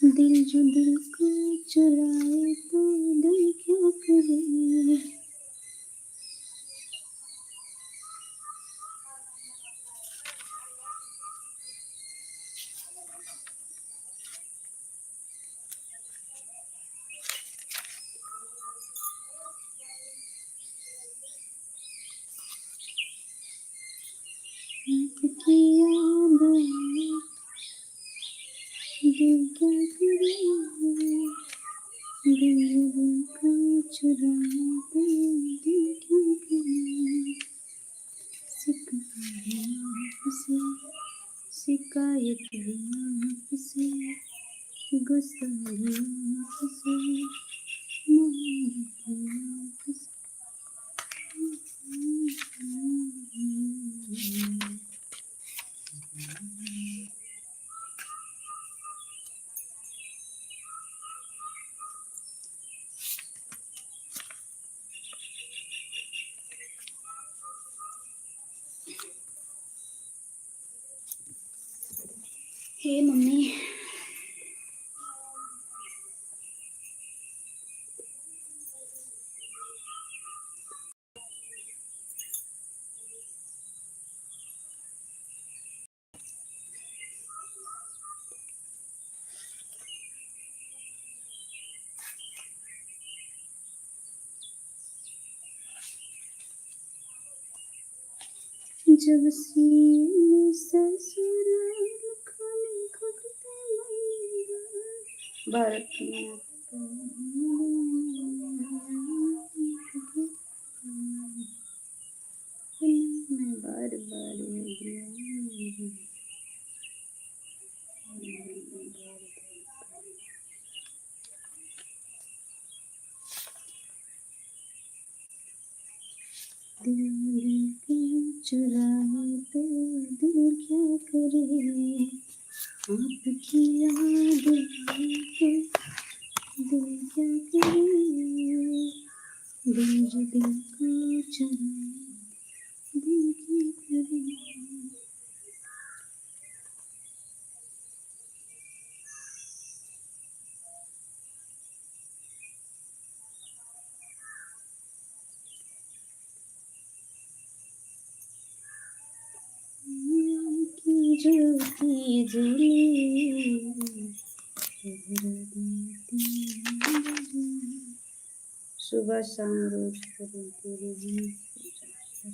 दिल जो दिल को चुराए तो दिल क्या करे। आपकी याद आए, दिल क्या करे। दिल जो दिल को चुराए तो दिल क्या करे। शिकायत है आपसे, शिकायत है आपसे, गुस्सा है आपसे, मोहब्बत है आपसे। हे मम्मी। जब सीने ससुराल खाली खटते भारत में बार बार हो गया। दिल को चुराए तो क्या करे, आपकी याद आके दिल क्या करे, दिल जो दिल को चुराए, दिल क्या करे। की ज्योति जले, सुबह शाम रोज करूँ तेरे लिए पूजा।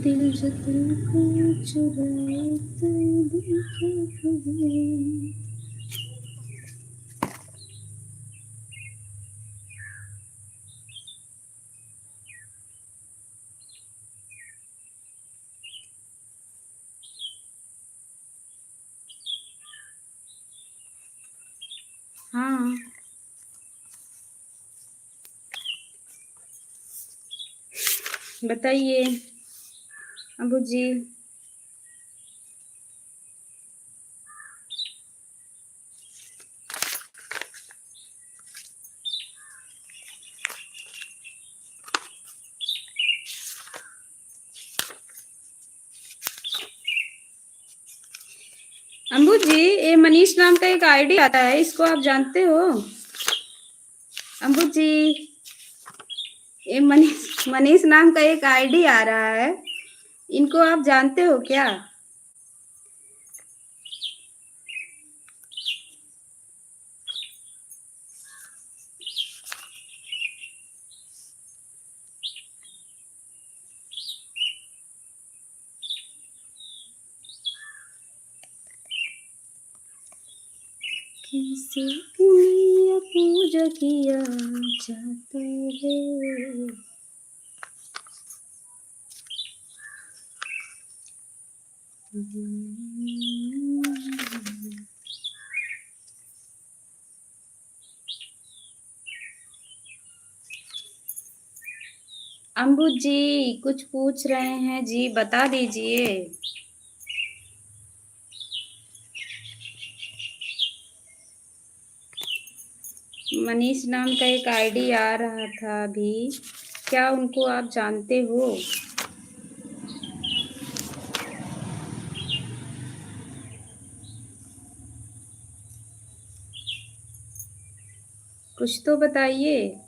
दिल जो दिल को चुराए तो दिल क्या करे। हाँ बताइए अबू जी। अम्बू जी, ये मनीष नाम का एक आईडी आता है, इसको आप जानते हो? अम्बू जी, ये मनीष मनीष नाम का एक आईडी आ रहा है, इनको आप जानते हो क्या? किसे पुण्य पूजा किया जाता है। अम्बू जी कुछ पूछ रहे हैं जी, बता दीजिए। मनीष नाम का एक आईडी आ रहा था अभी, क्या उनको आप जानते हो? कुछ तो बताइए।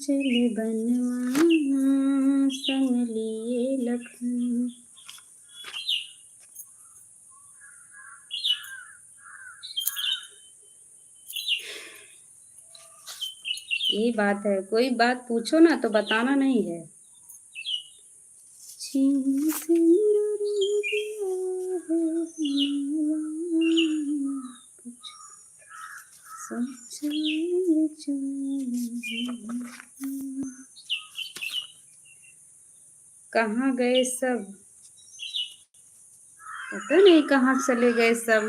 चले बनवा संग लिए लखन। यही बात है, कोई बात पूछो ना तो बताना नहीं है। छीन से मेरा रो दिया है हमारा, कुछ सोचा कहाँ गए सब, पता नहीं कहाँ चले गए सब।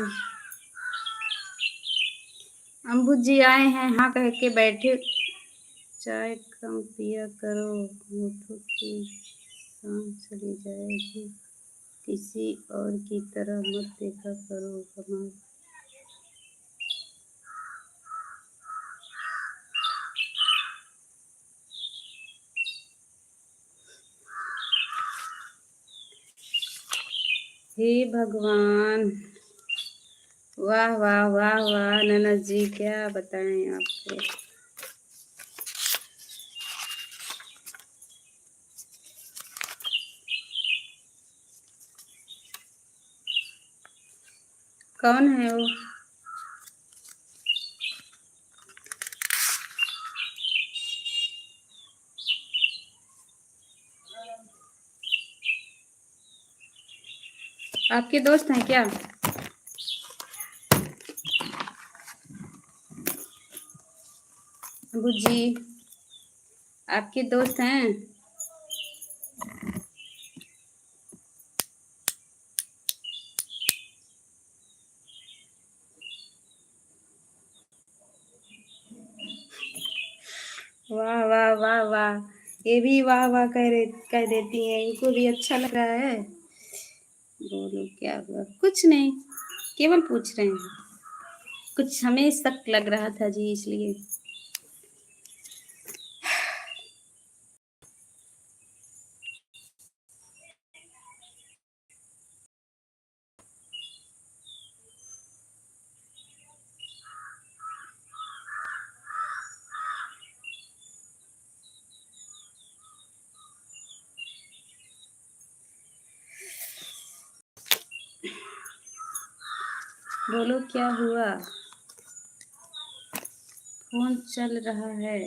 अम्बू जी आए हैं हाँ कह के बैठे, चाय कम पिया करो, होठों की सांस चली जाएगी। किसी और की तरह मत देखा करो कमाल। हे भगवान, वाह वाह वाह वाह ननद जी, क्या बताएं आपको। कौन है वो? आपके दोस्त हैं क्या? अबू जी, आपके दोस्त हैं? वाह वाह वाह वाह, ये भी वाह वाह कह देती हैं, इनको भी अच्छा लग रहा है। बोलो क्या हुआ? कुछ नहीं, केवल पूछ रहे हैं। कुछ हमें शक लग रहा था जी, इसलिए। बोलो क्या हुआ? फोन चल रहा है।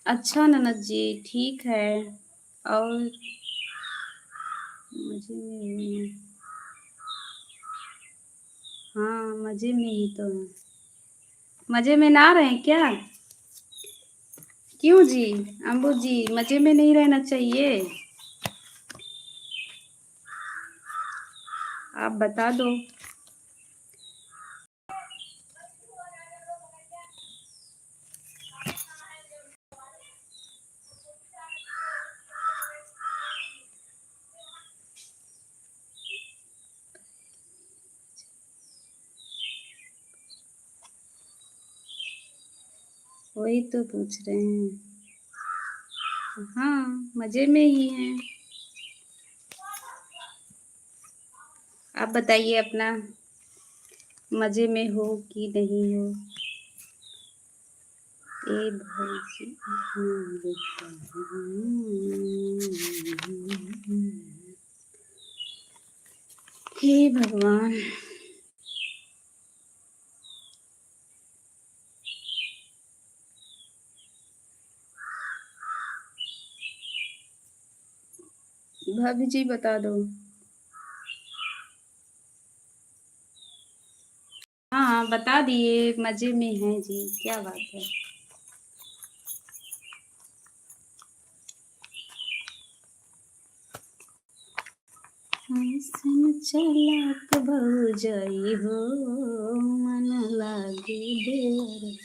अच्छा ननद जी, ठीक है। और मजे में? हाँ, मजे में ही तो है। मजे में ना रहें क्या? क्यों जी? अम्बू जी, मजे में नहीं रहना चाहिए? आप बता दो। वही तो पूछ रहे हैं। हाँ, मजे में ही हैं। आप बताइए अपना, मजे में हो कि नहीं हो? ए भौजी, हे भगवान। भाभी जी बता दो। हाँ हाँ, बता दिए, मजे में हैं जी, क्या बात है। ऐसन चलाक भौजाई हो, मन लागे देवर।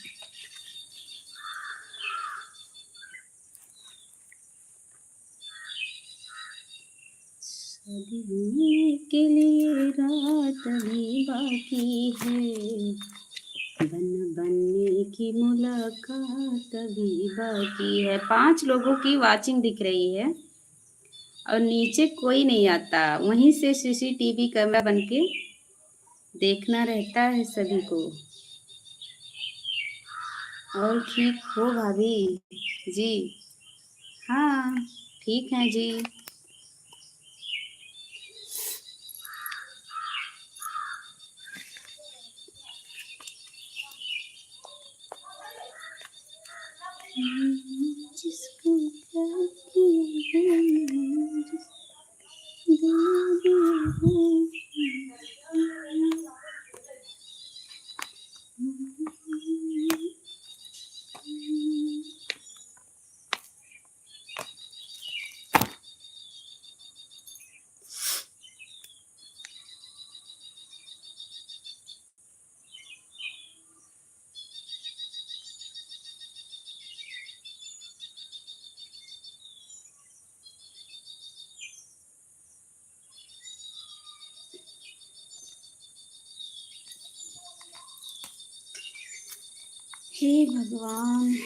शादी होने के लिए रात भी बाकी है, बनने की मुलाकात भी बाकी है। 5 लोगों की वाचिंग दिख रही है और नीचे कोई नहीं आता, वहीं से सीसीटीवी कैमरा बन के देखना रहता है सभी को। और ठीक हो भाभी जी? हाँ, ठीक है जी। जिसको प्यार किया है, जिसको हे भगवान।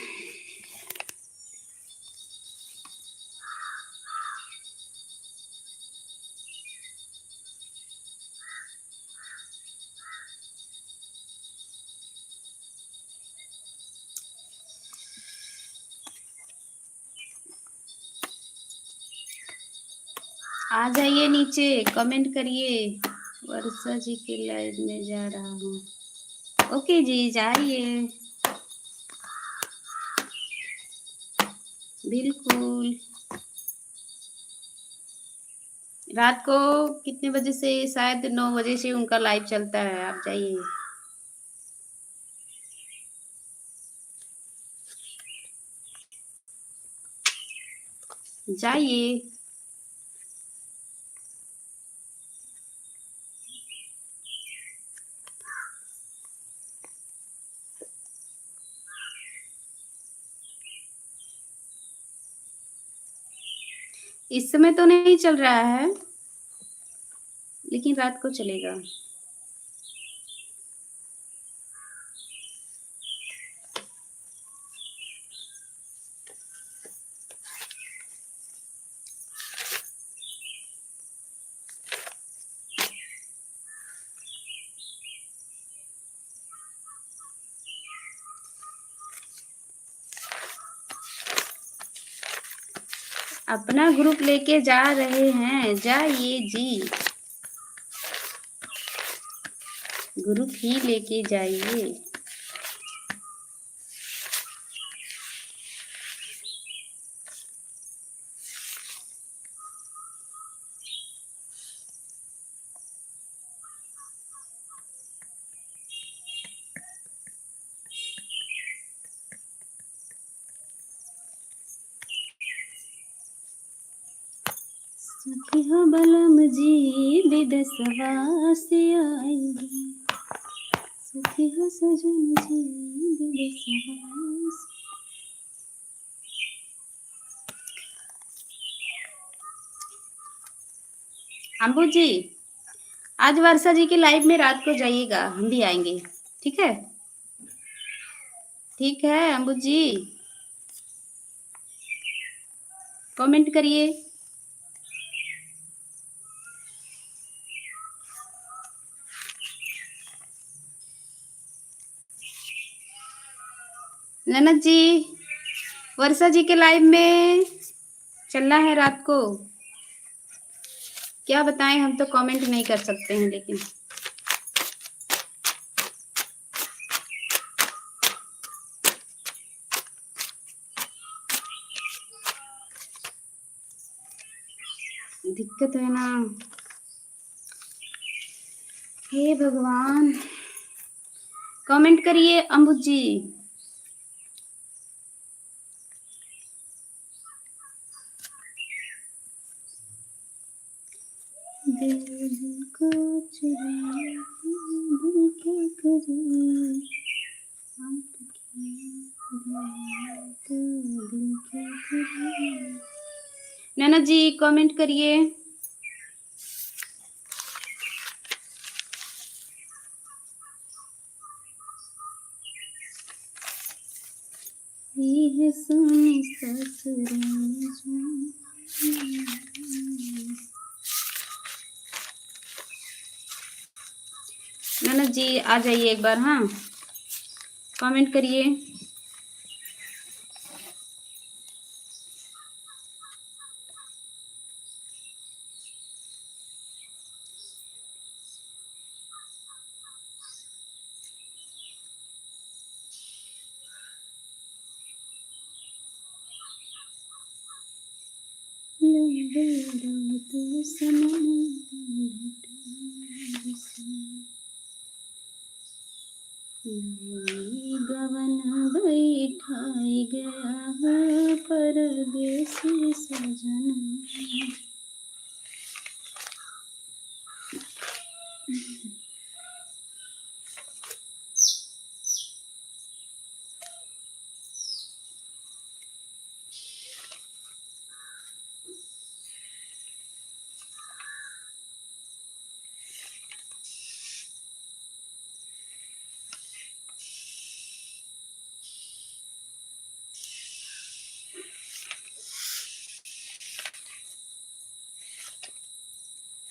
आ जाइए नीचे, कमेंट करिए। वर्षा जी के लाइव में जा रहा हूँ। ओके जी, जाइए। बिल्कुल। रात को कितने बजे से? शायद 9 बजे से उनका लाइव चलता है। आप जाइए। जाइए। इस समय तो नहीं चल रहा है, लेकिन रात को चलेगा। अपना ग्रुप लेके जा रहे हैं, जाइए जी। ग्रुप ही लेके जाइए। सखिया बलम जी विदेशवा से आएंगे, सखिया सजन जी विदेशवा से। अम्बू जी, आज वर्षा जी के लाइव में रात को जाइएगा, हम भी आएंगे। ठीक है? ठीक है अम्बू जी, कमेंट करिए। ननद जी, वर्षा जी के लाइव में चलना है रात को। क्या बताएं, हम तो कमेंट नहीं कर सकते हैं, लेकिन दिक्कत है ना। हे भगवान, कमेंट करिए अम्बू जी। दिल को चुराए दिल क्या करे, आपकी बात दिल क्या करे। नैना जी, कमेंट करिए। ये है सोनी ससुर ननद जी, आ जाइए एक बार। हाँ, कमेंट करिए। गवन बैठाई गया है परदेसी सजन।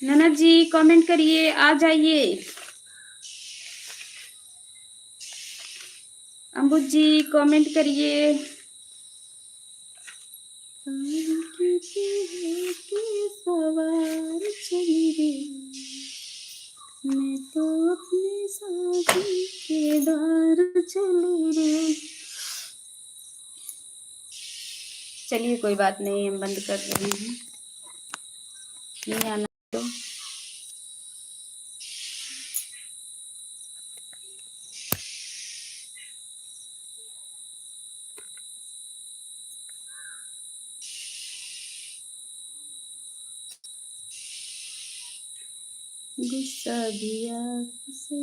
ननद जी कमेंट करिए, आ जाइए। अम्बुज जी कमेंट करिए। सवार चली रे, मैं तो अपने साथी के द्वार चली रे। चलिए कोई बात नहीं, हम बंद कर रहे हैं, नहीं आना तो। गुस्सा भी आपसे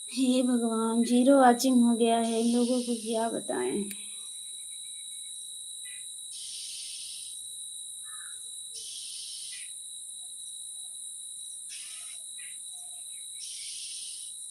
हे भगवान, 0 वॉचिंग हो गया है, इन लोगों को क्या बताएं।